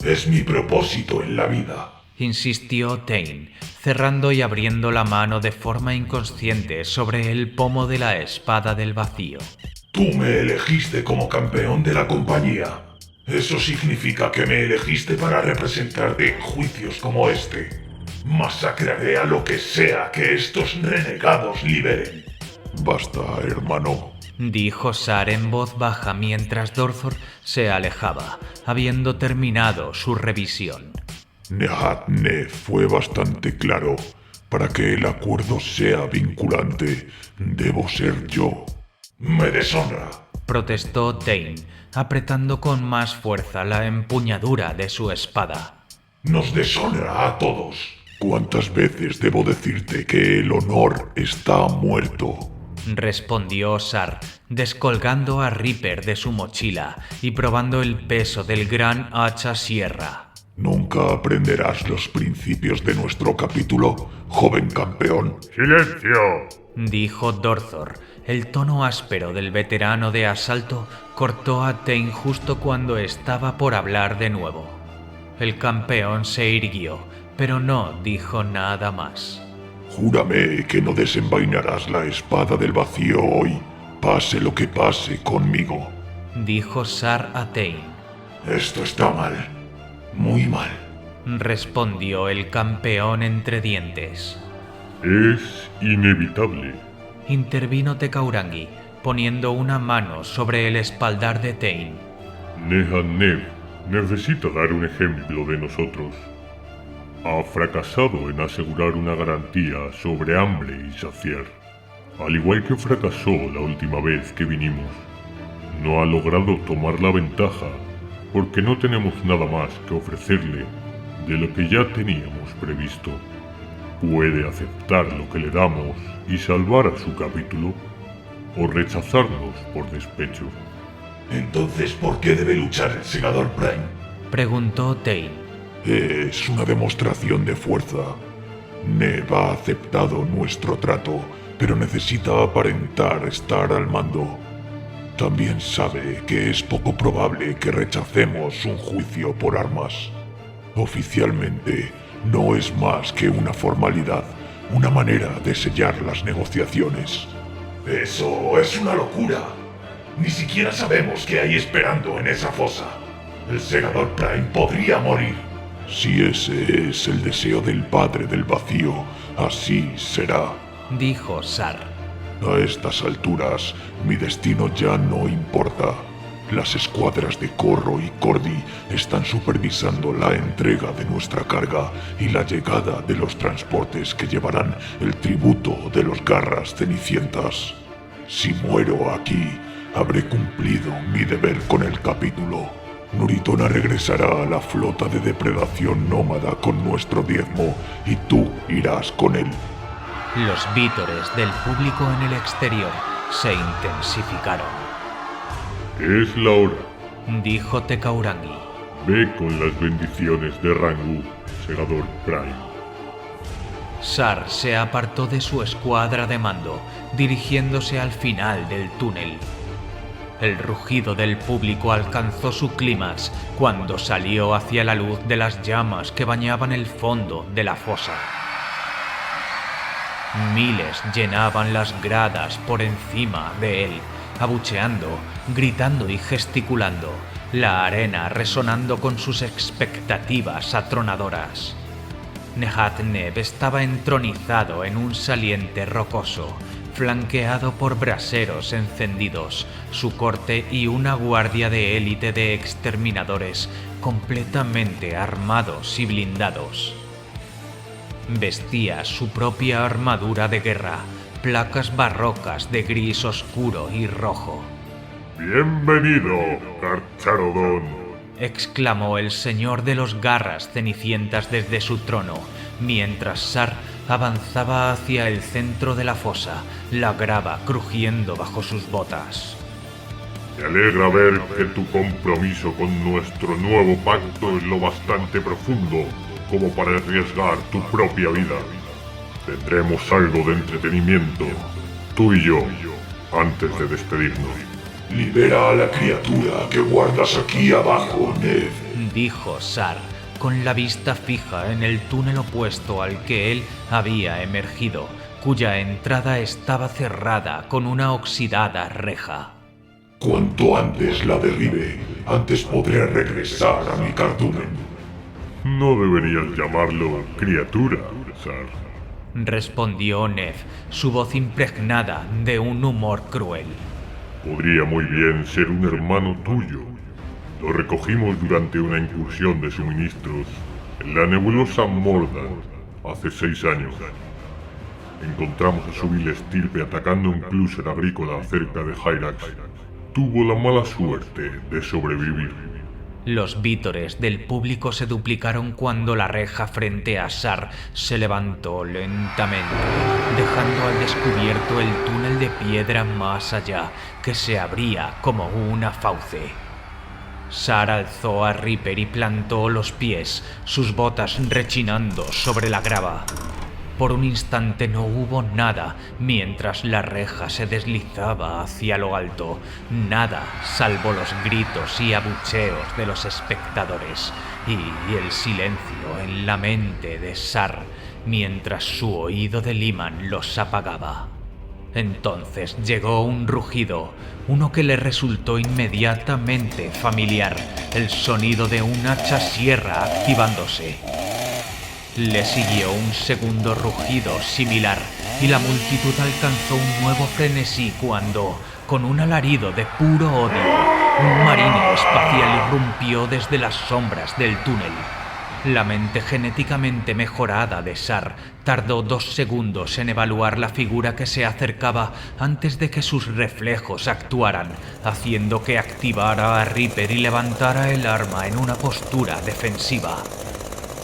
Es mi propósito en la vida, insistió Tain, cerrando y abriendo la mano de forma inconsciente sobre el pomo de la espada del vacío. Tú me elegiste como campeón de la compañía. Eso significa que me elegiste para representarte en juicios como este. Masacraré a lo que sea que estos renegados liberen. Basta, hermano, dijo Sar en voz baja mientras Dorthor se alejaba, habiendo terminado su revisión. Nehatne fue bastante claro. Para que el acuerdo sea vinculante, debo ser yo. Me deshonra, protestó Tain, apretando con más fuerza la empuñadura de su espada. Nos deshonra a todos. ¿Cuántas veces debo decirte que el honor está muerto? Respondió Sar, descolgando a Reaper de su mochila y probando el peso del gran hacha sierra. Nunca aprenderás los principios de nuestro capítulo, joven campeón. ¡Silencio!, dijo Dorthor. El tono áspero del veterano de asalto cortó a Tain justo cuando estaba por hablar de nuevo. El campeón se irguió, pero no dijo nada más. Júrame que no desenvainarás la espada del vacío hoy, pase lo que pase conmigo, dijo Sar a Tain. Esto está mal, muy mal, respondió el campeón entre dientes. Es inevitable, intervino Tecaurangi, poniendo una mano sobre el espaldar de Tain. Nehatnev necesita dar un ejemplo de nosotros. Ha fracasado en asegurar una garantía sobre hambre y saciar, al igual que fracasó la última vez que vinimos. No ha logrado tomar la ventaja porque no tenemos nada más que ofrecerle de lo que ya teníamos previsto. Puede aceptar lo que le damos y salvar a su capítulo, o rechazarnos por despecho. Entonces, ¿por qué debe luchar el segador Prime? Preguntó Tain. Es una demostración de fuerza. Neb ha aceptado nuestro trato, pero necesita aparentar estar al mando. También sabe que es poco probable que rechacemos un juicio por armas. Oficialmente, no es más que una formalidad, una manera de sellar las negociaciones. Eso es una locura. Ni siquiera sabemos qué hay esperando en esa fosa. El segador Prime podría morir. Si ese es el deseo del Padre del Vacío, así será, dijo Sar. A estas alturas, mi destino ya no importa. Las escuadras de Corro y Cordy están supervisando la entrega de nuestra carga y la llegada de los transportes que llevarán el tributo de los garras cenicientas. Si muero aquí, habré cumplido mi deber con el capítulo. Nuritona regresará a la flota de depredación nómada con nuestro diezmo y tú irás con él. Los vítores del público en el exterior se intensificaron. Es la hora, dijo Tekaurangi. Ve con las bendiciones de Rangu, segador Prime. Sar se apartó de su escuadra de mando, dirigiéndose al final del túnel. El rugido del público alcanzó su clímax cuando salió hacia la luz de las llamas que bañaban el fondo de la fosa. Miles llenaban las gradas por encima de él, abucheando, gritando y gesticulando, la arena resonando con sus expectativas atronadoras. Nehatneb estaba entronizado en un saliente rocoso, flanqueado por braseros encendidos, su corte y una guardia de élite de exterminadores completamente armados y blindados. Vestía su propia armadura de guerra, placas barrocas de gris oscuro y rojo. ¡Bienvenido, Carcharodon!, exclamó el señor de los garras cenicientas desde su trono, mientras Sar avanzaba hacia el centro de la fosa, la grava crujiendo bajo sus botas. Me alegra ver que tu compromiso con nuestro nuevo pacto es lo bastante profundo como para arriesgar tu propia vida. Tendremos algo de entretenimiento, tú y yo, antes de despedirnos. Libera a la criatura que guardas aquí abajo, Neb, dijo Sar, con la vista fija en el túnel opuesto al que él había emergido, cuya entrada estaba cerrada con una oxidada reja. Cuanto antes la derribe, antes podré regresar a mi cardumen. No deberías llamarlo criatura, Sar, respondió Neb, su voz impregnada de un humor cruel. Podría muy bien ser un hermano tuyo. Lo recogimos durante una incursión de suministros en la nebulosa Mordan hace 6 años. Encontramos a su vil estirpe atacando un clúster agrícola cerca de Hyrax. Tuvo la mala suerte de sobrevivir. Los vítores del público se duplicaron cuando la reja frente a Sar se levantó lentamente, dejando al descubierto el túnel de piedra más allá, que se abría como una fauce. Sar alzó a Reaper y plantó los pies, sus botas rechinando sobre la grava. Por un instante no hubo nada mientras la reja se deslizaba hacia lo alto, nada salvo los gritos y abucheos de los espectadores y el silencio en la mente de Sar mientras su oído de Liman los apagaba. Entonces llegó un rugido, uno que le resultó inmediatamente familiar, el sonido de un hacha sierra activándose. Le siguió un segundo rugido similar y la multitud alcanzó un nuevo frenesí cuando, con un alarido de puro odio, un marine espacial irrumpió desde las sombras del túnel. La mente genéticamente mejorada de Sar tardó 2 segundos en evaluar la figura que se acercaba antes de que sus reflejos actuaran, haciendo que activara a Reaper y levantara el arma en una postura defensiva.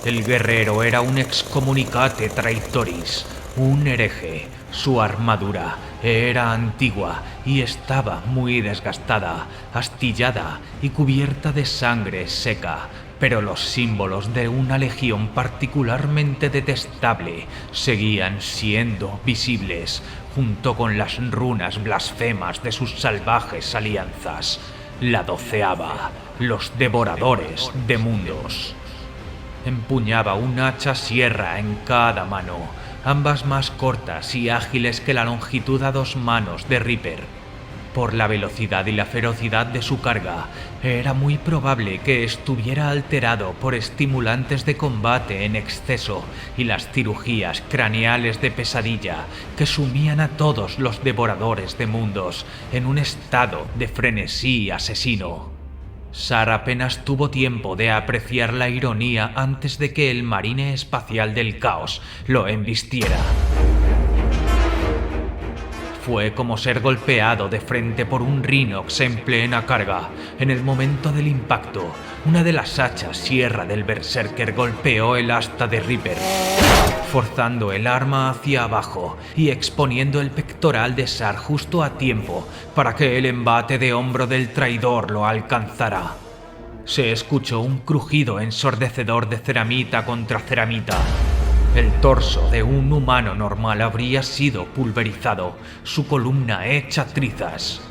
El guerrero era un excommunicate traitoris, un hereje. Su armadura era antigua y estaba muy desgastada, astillada y cubierta de sangre seca, pero los símbolos de una legión particularmente detestable seguían siendo visibles, junto con las runas blasfemas de sus salvajes alianzas. La 12ª, los devoradores de mundos. Empuñaba un hacha sierra en cada mano, ambas más cortas y ágiles que la longitud a 2 manos de Reaper. Por la velocidad y la ferocidad de su carga, era muy probable que estuviera alterado por estimulantes de combate en exceso y las cirugías craneales de pesadilla que sumían a todos los devoradores de mundos en un estado de frenesí asesino. Sar apenas tuvo tiempo de apreciar la ironía antes de que el marine espacial del caos lo embistiera. Fue como ser golpeado de frente por un Rhinox en plena carga. En el momento del impacto, una de las hachas sierra del berserker golpeó el asta de Reaper, forzando el arma hacia abajo y exponiendo el pectoral de Sar justo a tiempo para que el embate de hombro del traidor lo alcanzara. Se escuchó un crujido ensordecedor de ceramita contra ceramita. El torso de un humano normal habría sido pulverizado, su columna hecha trizas.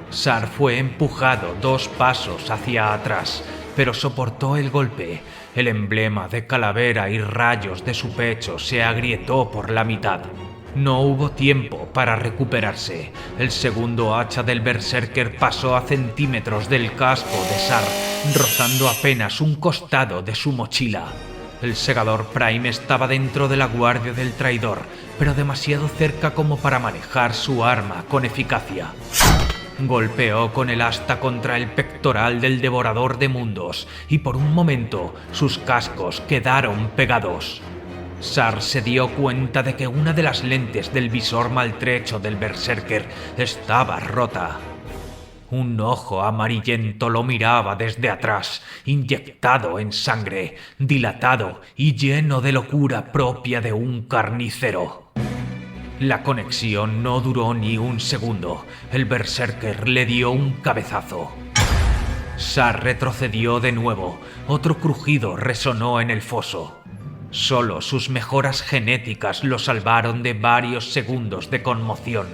Sar fue empujado 2 pasos hacia atrás, pero soportó el golpe. El emblema de calavera y rayos de su pecho se agrietó por la mitad. No hubo tiempo para recuperarse. El segundo hacha del berserker pasó a centímetros del casco de Sar, rozando apenas un costado de su mochila. El segador Prime estaba dentro de la guardia del traidor, pero demasiado cerca como para manejar su arma con eficacia. Golpeó con el asta contra el pectoral del devorador de mundos y por un momento sus cascos quedaron pegados. Sar se dio cuenta de que una de las lentes del visor maltrecho del berserker estaba rota. Un ojo amarillento lo miraba desde atrás, inyectado en sangre, dilatado y lleno de locura propia de un carnicero. La conexión no duró ni un segundo. El berserker le dio un cabezazo. Sar retrocedió de nuevo. Otro crujido resonó en el foso. Solo sus mejoras genéticas lo salvaron de varios segundos de conmoción.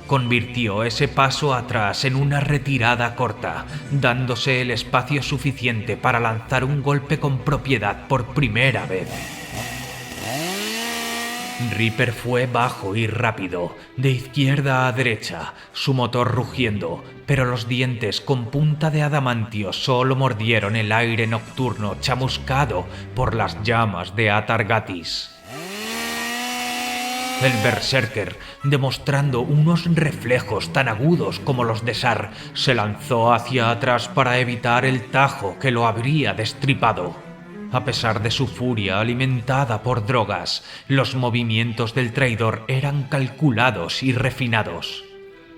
Convirtió ese paso atrás en una retirada corta, dándose el espacio suficiente para lanzar un golpe con propiedad por primera vez. Reaper fue bajo y rápido, de izquierda a derecha, su motor rugiendo, pero los dientes con punta de adamantio solo mordieron el aire nocturno chamuscado por las llamas de Atargatis. El berserker, demostrando unos reflejos tan agudos como los de Sar, se lanzó hacia atrás para evitar el tajo que lo habría destripado. A pesar de su furia alimentada por drogas, los movimientos del traidor eran calculados y refinados.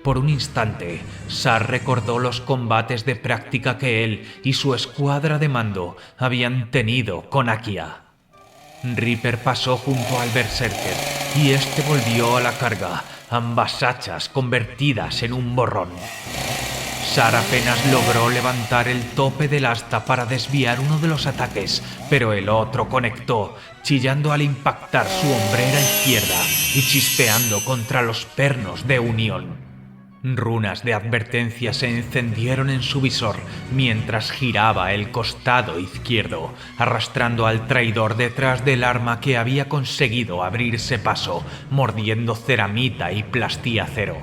Por un instante, Sar recordó los combates de práctica que él y su escuadra de mando habían tenido con Akia. Reaper pasó junto al berserker y este volvió a la carga, ambas hachas convertidas en un borrón. Sar apenas logró levantar el tope del asta para desviar uno de los ataques, pero el otro conectó, chillando al impactar su hombrera izquierda y chispeando contra los pernos de unión. Runas de advertencia se encendieron en su visor mientras giraba el costado izquierdo, arrastrando al traidor detrás del arma que había conseguido abrirse paso, mordiendo ceramita y plastiacero.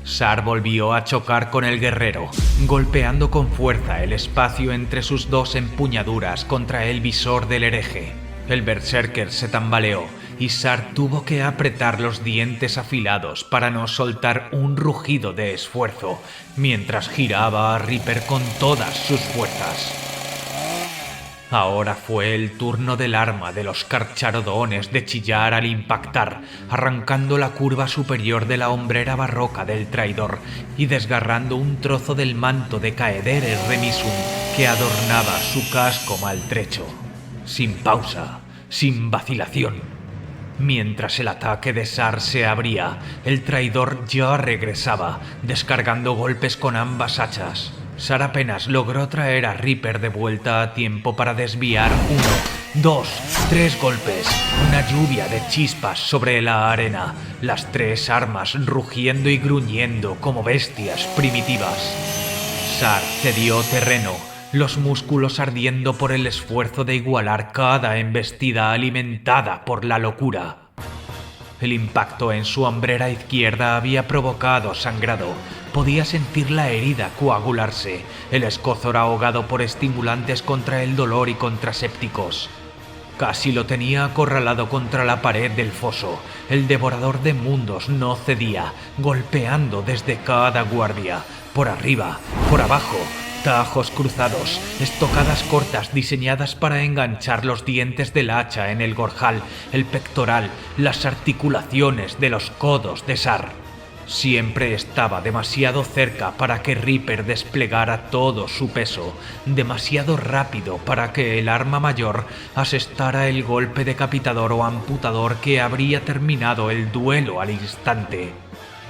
Sar volvió a chocar con el guerrero, golpeando con fuerza el espacio entre sus 2 empuñaduras contra el visor del hereje. El berserker se tambaleó y Sar tuvo que apretar los dientes afilados para no soltar un rugido de esfuerzo mientras giraba a Reaper con todas sus fuerzas. Ahora fue el turno del arma de los carcharodones de chillar al impactar, arrancando la curva superior de la hombrera barroca del traidor y desgarrando un trozo del manto de Caedere Remisum que adornaba su casco maltrecho. Sin pausa, sin vacilación. Mientras el ataque de Sar se abría, el traidor ya regresaba, descargando golpes con ambas hachas. Sar apenas logró traer a Reaper de vuelta a tiempo para desviar 1, 2, 3 golpes, una lluvia de chispas sobre la arena, las 3 armas rugiendo y gruñendo como bestias primitivas. Sar cedió terreno, los músculos ardiendo por el esfuerzo de igualar cada embestida alimentada por la locura. El impacto en su hombrera izquierda había provocado sangrado. Podía sentir la herida coagularse, el escozor ahogado por estimulantes contra el dolor y contrasépticos. Casi lo tenía acorralado contra la pared del foso. El devorador de mundos no cedía, golpeando desde cada guardia, por arriba, por abajo, tajos cruzados, estocadas cortas diseñadas para enganchar los dientes del hacha en el gorjal, el pectoral, las articulaciones de los codos de Sar. Siempre estaba demasiado cerca para que Reaper desplegara todo su peso, demasiado rápido para que el arma mayor asestara el golpe decapitador o amputador que habría terminado el duelo al instante.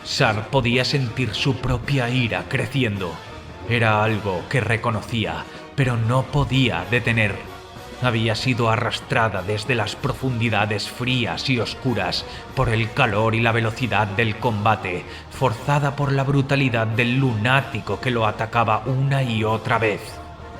Sar podía sentir su propia ira creciendo. Era algo que reconocía, pero no podía detener. Había sido arrastrada desde las profundidades frías y oscuras por el calor y la velocidad del combate, forzada por la brutalidad del lunático que lo atacaba una y otra vez.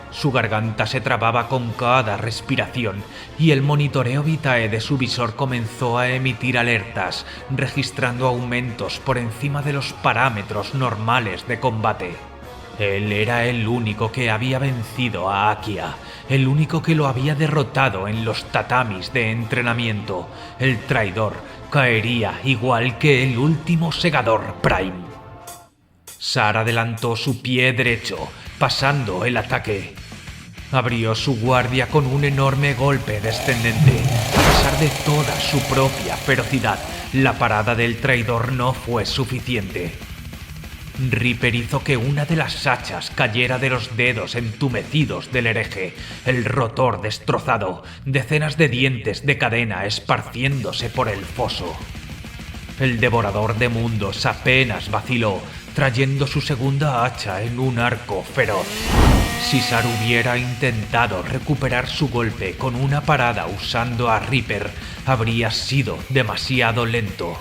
Su garganta se trababa con cada respiración y el monitoreo vitae de su visor comenzó a emitir alertas, registrando aumentos por encima de los parámetros normales de combate. Él era el único que había vencido a Akia, el único que lo había derrotado en los tatamis de entrenamiento. El traidor caería igual que el último segador Prime. Sar adelantó su pie derecho, pasando el ataque. Abrió su guardia con un enorme golpe descendente. A pesar de toda su propia ferocidad, la parada del traidor no fue suficiente. Reaper hizo que una de las hachas cayera de los dedos entumecidos del hereje, el rotor destrozado, decenas de dientes de cadena esparciéndose por el foso. El devorador de mundos apenas vaciló, trayendo su segunda hacha en un arco feroz. Si Sar hubiera intentado recuperar su golpe con una parada usando a Reaper, habría sido demasiado lento.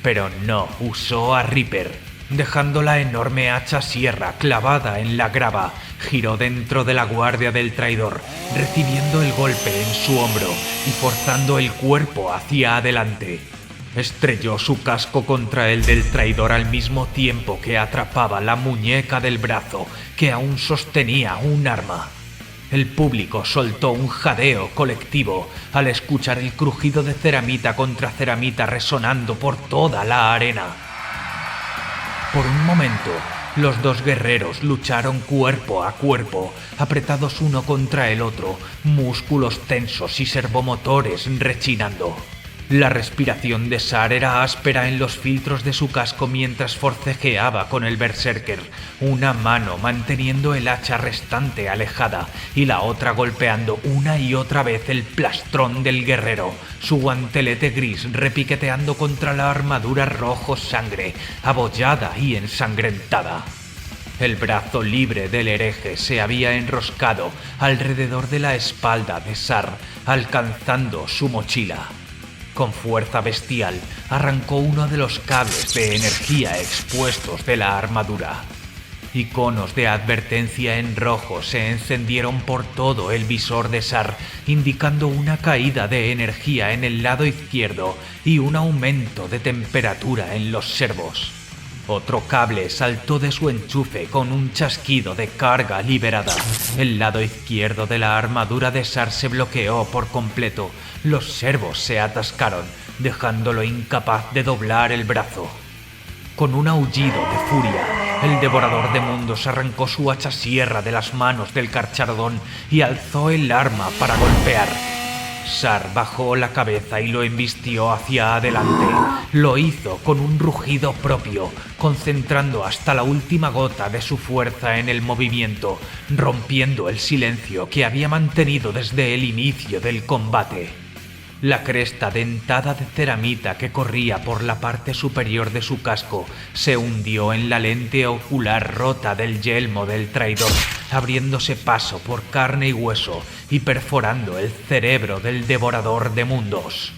Pero no usó a Reaper. Dejando la enorme hacha sierra clavada en la grava, giró dentro de la guardia del traidor, recibiendo el golpe en su hombro y forzando el cuerpo hacia adelante. Estrelló su casco contra el del traidor al mismo tiempo que atrapaba la muñeca del brazo que aún sostenía un arma. El público soltó un jadeo colectivo al escuchar el crujido de ceramita contra ceramita resonando por toda la arena. Por un momento, los dos guerreros lucharon cuerpo a cuerpo, apretados uno contra el otro, músculos tensos y servomotores rechinando. La respiración de Sar era áspera en los filtros de su casco mientras forcejeaba con el berserker, una mano manteniendo el hacha restante alejada y la otra golpeando una y otra vez el plastrón del guerrero, su guantelete gris repiqueteando contra la armadura rojo sangre, abollada y ensangrentada. El brazo libre del hereje se había enroscado alrededor de la espalda de Sar, alcanzando su mochila. Con fuerza bestial, arrancó uno de los cables de energía expuestos de la armadura. Iconos de advertencia en rojo se encendieron por todo el visor de Sar, indicando una caída de energía en el lado izquierdo y un aumento de temperatura en los servos. Otro cable saltó de su enchufe con un chasquido de carga liberada. El lado izquierdo de la armadura de Sar se bloqueó por completo. Los servos se atascaron, dejándolo incapaz de doblar el brazo. Con un aullido de furia, el devorador de mundos arrancó su hacha sierra de las manos del carcharodón y alzó el arma para golpear. Sar bajó la cabeza y lo embistió hacia adelante. Lo hizo con un rugido propio, concentrando hasta la última gota de su fuerza en el movimiento, rompiendo el silencio que había mantenido desde el inicio del combate. La cresta dentada de ceramita que corría por la parte superior de su casco se hundió en la lente ocular rota del yelmo del traidor, abriéndose paso por carne y hueso y perforando el cerebro del devorador de mundos.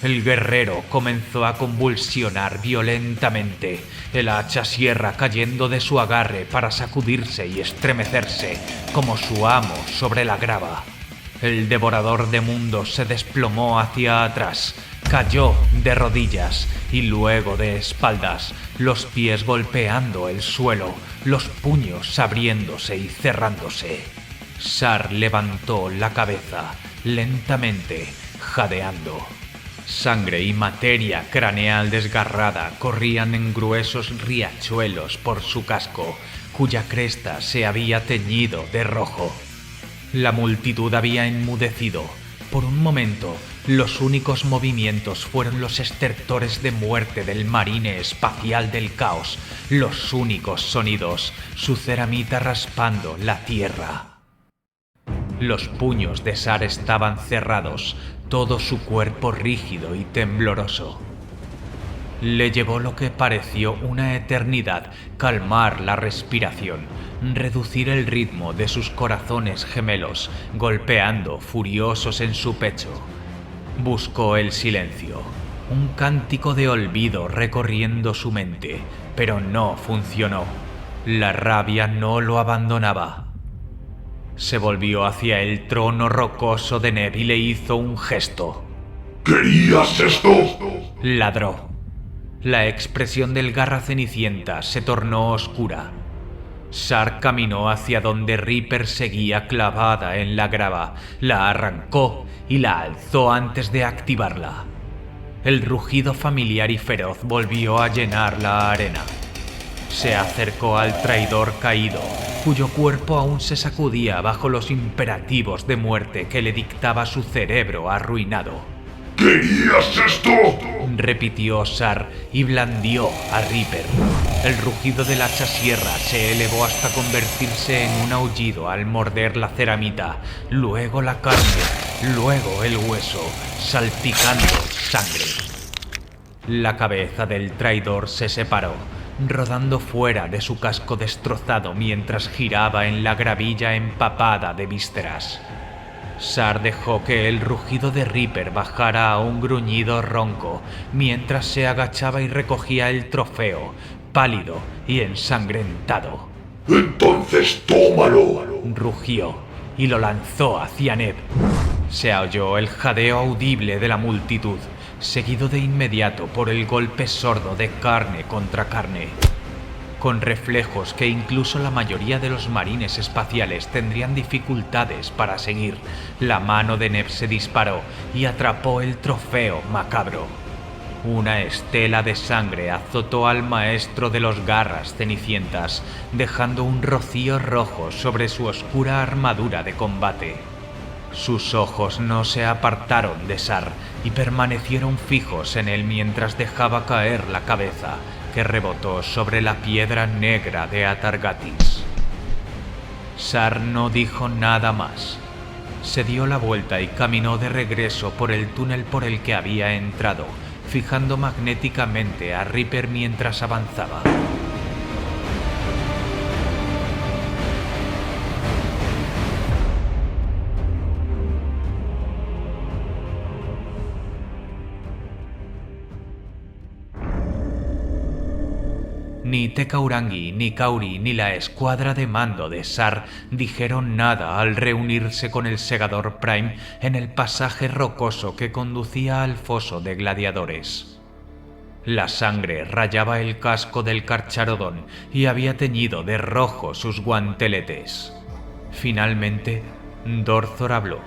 El guerrero comenzó a convulsionar violentamente, el hacha sierra cayendo de su agarre para sacudirse y estremecerse como su amo sobre la grava. El devorador de mundos se desplomó hacia atrás, cayó de rodillas y luego de espaldas, los pies golpeando el suelo, los puños abriéndose y cerrándose. Sar levantó la cabeza, lentamente, jadeando. Sangre y materia craneal desgarrada corrían en gruesos riachuelos por su casco, cuya cresta se había teñido de rojo. La multitud había enmudecido. Por un momento, los únicos movimientos fueron los estertores de muerte del marine espacial del caos, los únicos sonidos, su ceramita raspando la tierra. Los puños de Sar estaban cerrados, todo su cuerpo rígido y tembloroso. Le llevó lo que pareció una eternidad calmar la respiración, reducir el ritmo de sus corazones gemelos, golpeando furiosos en su pecho. Buscó el silencio, un cántico de olvido recorriendo su mente, pero no funcionó. La rabia no lo abandonaba. Se volvió hacia el trono rocoso de Neb y le hizo un gesto. ¿Querías esto? Ladró. La expresión del garra cenicienta se tornó oscura. Sar caminó hacia donde Reaper seguía clavada en la grava, la arrancó y la alzó antes de activarla. El rugido familiar y feroz volvió a llenar la arena. Se acercó al traidor caído, cuyo cuerpo aún se sacudía bajo los imperativos de muerte que le dictaba su cerebro arruinado. ¿Querías esto? Repitió Sar y blandió a Reaper. El rugido del hacha sierra se elevó hasta convertirse en un aullido al morder la ceramita, luego la carne, luego el hueso, salpicando sangre. La cabeza del traidor se separó, rodando fuera de su casco destrozado mientras giraba en la gravilla empapada de vísceras. Sar dejó que el rugido de Reaper bajara a un gruñido ronco mientras se agachaba y recogía el trofeo, pálido y ensangrentado. ¡Entonces tómalo! Rugió y lo lanzó hacia Neb. Se oyó el jadeo audible de la multitud, seguido de inmediato por el golpe sordo de carne contra carne. Con reflejos que incluso la mayoría de los marines espaciales tendrían dificultades para seguir, la mano de Neb se disparó y atrapó el trofeo macabro. Una estela de sangre azotó al maestro de los garras cenicientas, dejando un rocío rojo sobre su oscura armadura de combate. Sus ojos no se apartaron de Sar y permanecieron fijos en él mientras dejaba caer la cabeza, que rebotó sobre la piedra negra de Atargatis. Sar no dijo nada más. Se dio la vuelta y caminó de regreso por el túnel por el que había entrado, fijando magnéticamente a Reaper mientras avanzaba. Ni Tekaurangi, ni Kauri, ni la escuadra de mando de Sar dijeron nada al reunirse con el segador Prime en el pasaje rocoso que conducía al foso de gladiadores. La sangre rayaba el casco del Carcharodon y había teñido de rojo sus guanteletes. Finalmente, Dorthor habló.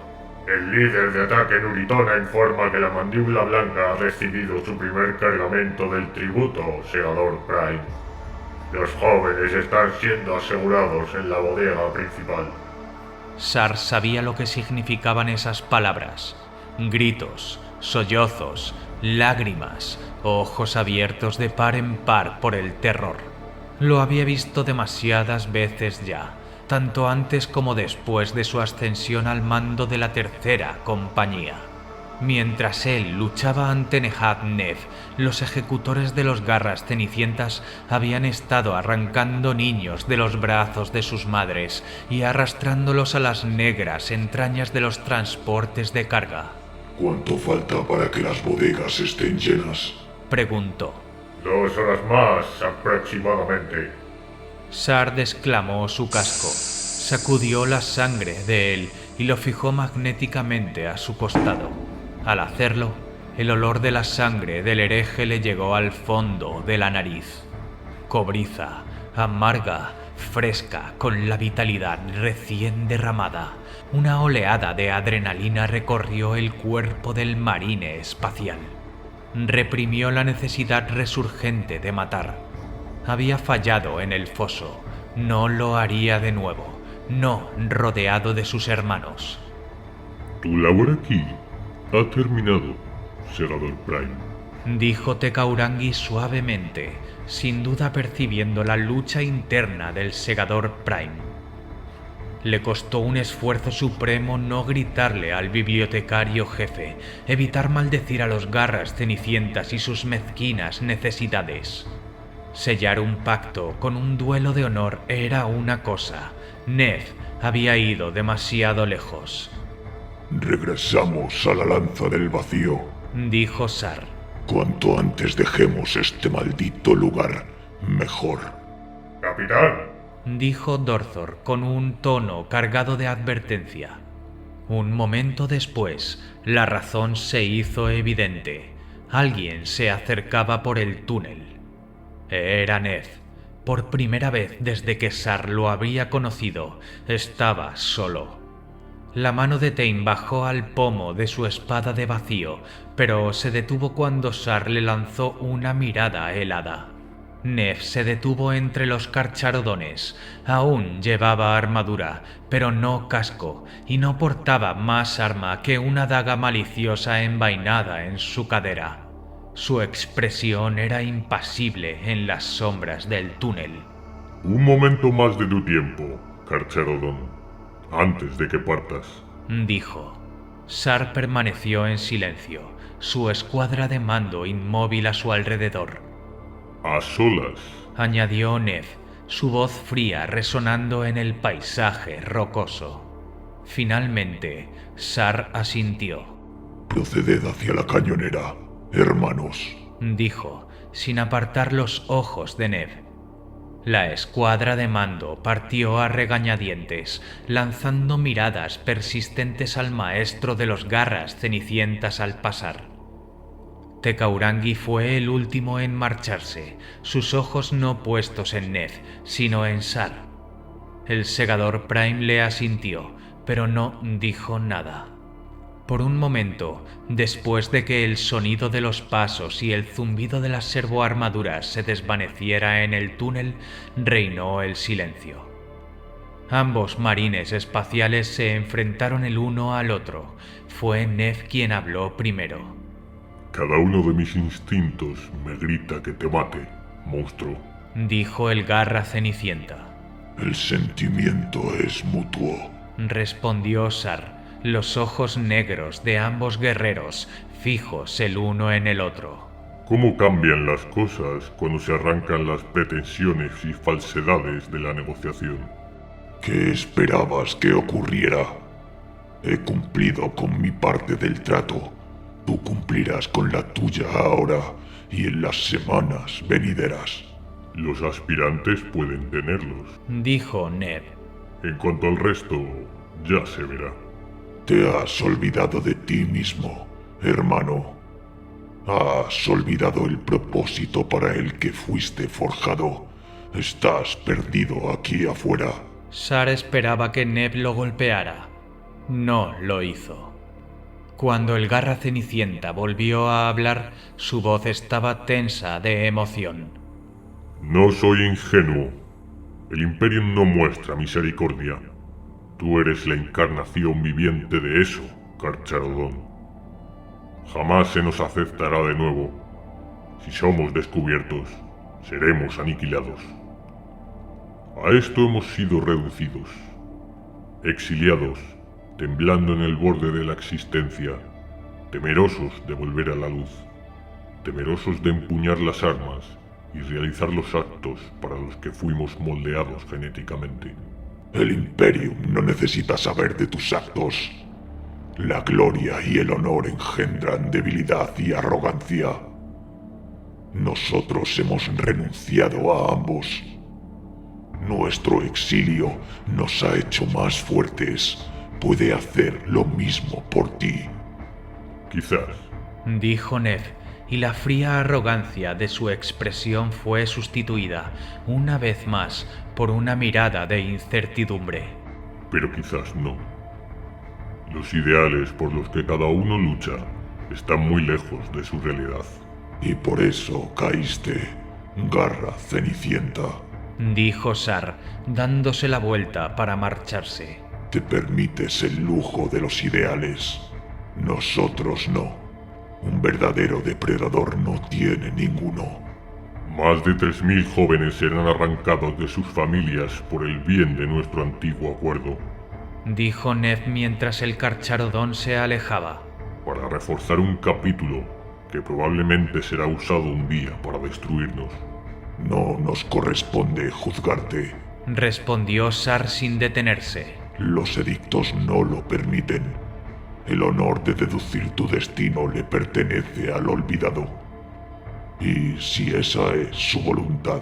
El líder de ataque Nuritona informa que la mandíbula blanca ha recibido su primer cargamento del tributo, segador Prime. Los jóvenes están siendo asegurados en la bodega principal. Sar sabía lo que significaban esas palabras. Gritos, sollozos, lágrimas, ojos abiertos de par en par por el terror. Lo había visto demasiadas veces ya, tanto antes como después de su ascensión al mando de la tercera compañía. Mientras él luchaba ante Nehath-Nef, los ejecutores de los garras cenicientas habían estado arrancando niños de los brazos de sus madres y arrastrándolos a las negras entrañas de los transportes de carga. ¿Cuánto falta para que las bodegas estén llenas? Preguntó. 2 horas más, aproximadamente. Sar desclamó su casco, sacudió la sangre de él y lo fijó magnéticamente a su costado. Al hacerlo, el olor de la sangre del hereje le llegó al fondo de la nariz. Cobriza, amarga, fresca, con la vitalidad recién derramada. Una oleada de adrenalina recorrió el cuerpo del marine espacial. Reprimió la necesidad resurgente de matar. Había fallado en el foso. No lo haría de nuevo. No rodeado de sus hermanos. Tu labor aquí ha terminado, Segador Prime. Dijo Tecaurangi suavemente, sin duda percibiendo la lucha interna del Segador Prime. Le costó un esfuerzo supremo no gritarle al bibliotecario jefe, evitar maldecir a los garras cenicientas y sus mezquinas necesidades. Sellar un pacto con un duelo de honor era una cosa. Nef había ido demasiado lejos. Regresamos a la lanza del vacío, dijo Sar. Cuanto antes dejemos este maldito lugar, mejor. ¡Capitán! Dijo Dorthor con un tono cargado de advertencia. Un momento después, la razón se hizo evidente. Alguien se acercaba por el túnel. Era Nef. Por primera vez desde que Sar lo había conocido, estaba solo. La mano de Tain bajó al pomo de su espada de vacío, pero se detuvo cuando Sar le lanzó una mirada helada. Nef se detuvo entre los carcharodones. Aún llevaba armadura, pero no casco, y no portaba más arma que una daga maliciosa envainada en su cadera. Su expresión era impasible en las sombras del túnel. Un momento más de tu tiempo, Carcharodon. Antes de que partas, dijo. Sar permaneció en silencio, su escuadra de mando inmóvil a su alrededor. A solas, añadió Nef, su voz fría resonando en el paisaje rocoso. Finalmente, Sar asintió. Proceded hacia la cañonera, hermanos, dijo, sin apartar los ojos de Nef. La escuadra de mando partió a regañadientes, lanzando miradas persistentes al maestro de los garras cenicientas al pasar. Tecaurangi fue el último en marcharse, sus ojos no puestos en Nef, sino en Sar. El Segador Prime le asintió, pero no dijo nada. Por un momento, después de que el sonido de los pasos y el zumbido de las servoarmaduras se desvaneciera en el túnel, reinó el silencio. Ambos marines espaciales se enfrentaron el uno al otro. Fue Nef quien habló primero. Cada uno de mis instintos me grita que te mate, monstruo, dijo el garra cenicienta. El sentimiento es mutuo, respondió Sar. Los ojos negros de ambos guerreros fijos el uno en el otro. ¿Cómo cambian las cosas cuando se arrancan las pretensiones y falsedades de la negociación? ¿Qué esperabas que ocurriera? He cumplido con mi parte del trato. Tú cumplirás con la tuya ahora y en las semanas venideras. Los aspirantes pueden tenerlos, dijo Ned. En cuanto al resto, ya se verá. Te has olvidado de ti mismo, hermano. Has olvidado el propósito para el que fuiste forjado. Estás perdido aquí afuera. Sar esperaba que Neb lo golpeara. No lo hizo. Cuando el garra cenicienta volvió a hablar, su voz estaba tensa de emoción. No soy ingenuo. El Imperio no muestra misericordia. Tú eres la encarnación viviente de eso, Carcharodon. Jamás se nos aceptará de nuevo. Si somos descubiertos, seremos aniquilados. A esto hemos sido reducidos, exiliados, temblando en el borde de la existencia, temerosos de volver a la luz, temerosos de empuñar las armas y realizar los actos para los que fuimos moldeados genéticamente. El Imperium no necesita saber de tus actos. La gloria y el honor engendran debilidad y arrogancia. Nosotros hemos renunciado a ambos. Nuestro exilio nos ha hecho más fuertes. Puede hacer lo mismo por ti. Quizás. Dijo Ned, y la fría arrogancia de su expresión fue sustituida, una vez más, por una mirada de incertidumbre. Pero quizás no. Los ideales por los que cada uno lucha están muy lejos de su realidad. Y por eso caíste, Garra Cenicienta. Dijo Sar, dándose la vuelta para marcharse. Te permites el lujo de los ideales. Nosotros no. Un verdadero depredador no tiene ninguno. Más de 3000 jóvenes serán arrancados de sus familias por el bien de nuestro antiguo acuerdo. Dijo Ned mientras el Carcharodón se alejaba. Para reforzar un capítulo que probablemente será usado un día para destruirnos. No nos corresponde juzgarte. Respondió Sar sin detenerse. Los edictos no lo permiten. El honor de deducir tu destino le pertenece al olvidado. Y si esa es su voluntad,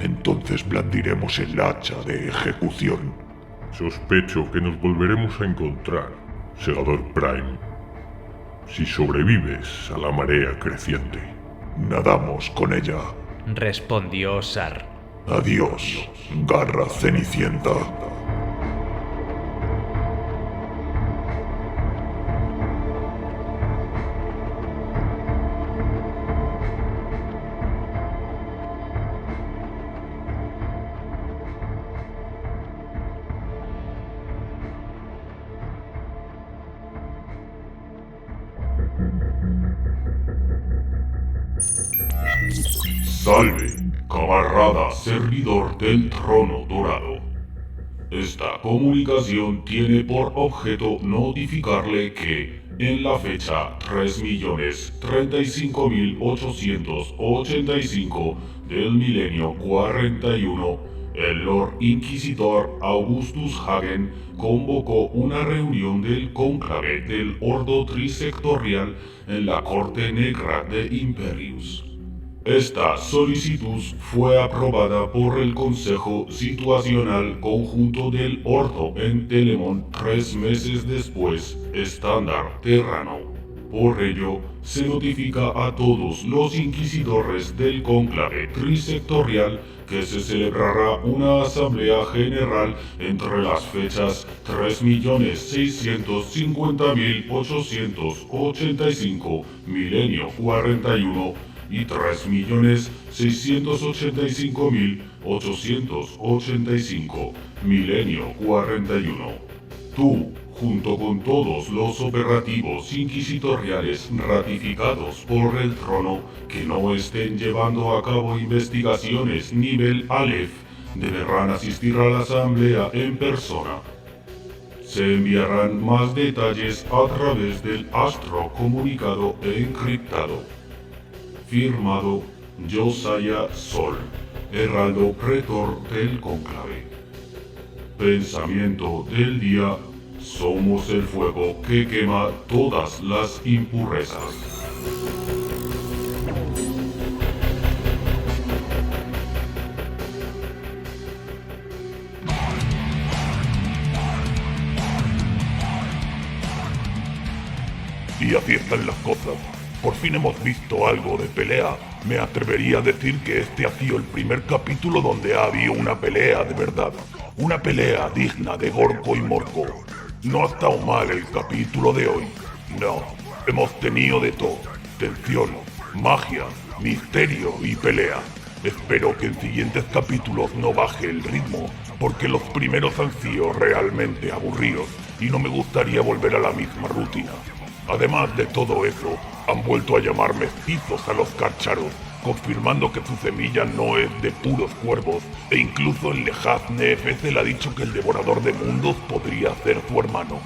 entonces blandiremos el hacha de ejecución. Sospecho que nos volveremos a encontrar, Segador Prime, si sobrevives a la marea creciente. Nadamos con ella. Respondió Sar. Adiós, Garra Cenicienta. Salve, camarada servidor del trono dorado. Esta comunicación tiene por objeto notificarle que, en la fecha 3.035.885 del milenio 41, el Lord Inquisidor Augustus Hagen convocó una reunión del cónclave del Ordo Trisectorial en la Corte Negra de Imperius. Esta solicitud fue aprobada por el Consejo Situacional Conjunto del Ordo en Telemon 3 meses después, estándar terrano. Por ello, se notifica a todos los inquisidores del cónclave trisectorial que se celebrará una asamblea general entre las fechas 3.650.885 milenio 41 y 3.685.885 milenio 41. Tú, junto con todos los operativos inquisitoriales ratificados por el trono que no estén llevando a cabo investigaciones nivel Aleph, deberán asistir a la asamblea en persona. Se enviarán más detalles a través del astro comunicado e encriptado. Firmado Josiah Sol, heraldo pretor del cónclave. Pensamiento del día: somos el fuego que quema todas las impurezas. Y así están las cosas. Por fin hemos visto algo de pelea. Me atrevería a decir que este ha sido el primer capítulo donde ha habido una pelea de verdad. Una pelea digna de Gorko y Morko. No ha estado mal el capítulo de hoy. No, hemos tenido de todo. Tensión, magia, misterio y pelea. Espero que en siguientes capítulos no baje el ritmo, porque los primeros han sido realmente aburridos y no me gustaría volver a la misma rutina. Además de todo eso, han vuelto a llamar mestizos a los Carcharos, confirmando que su semilla no es de puros cuervos, e incluso en Lehaz NFS le ha dicho que el devorador de mundos podría ser su hermano.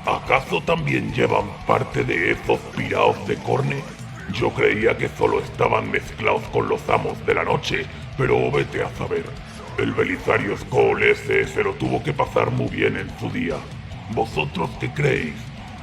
¿Acaso también llevan parte de esos piraos de Corne? Yo creía que solo estaban mezclados con los amos de la noche, pero vete a saber. El Belisario Skoll ese se lo tuvo que pasar muy bien en su día. ¿Vosotros qué creéis?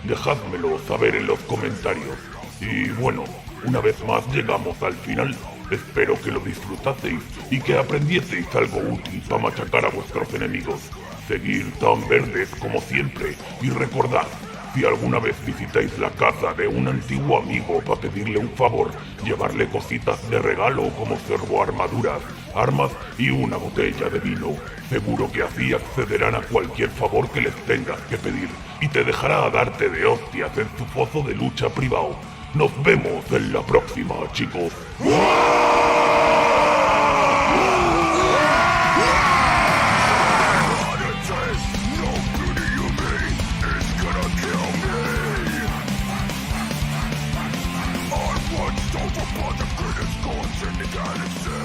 Dejádmelo saber en los comentarios. Y bueno, una vez más llegamos al final. Espero que lo disfrutaseis y que aprendieseis algo útil para machacar a vuestros enemigos. Seguid tan verdes como siempre y recordad, si alguna vez visitáis la casa de un antiguo amigo para pedirle un favor, llevarle cositas de regalo como servoarmaduras, armas y una botella de vino. Seguro que así accederán a cualquier favor que les tengas que pedir y te dejará darte de hostias en su foso de lucha privado. Nos vemos en la próxima, chicos. Upon the greatest gods in the galaxy.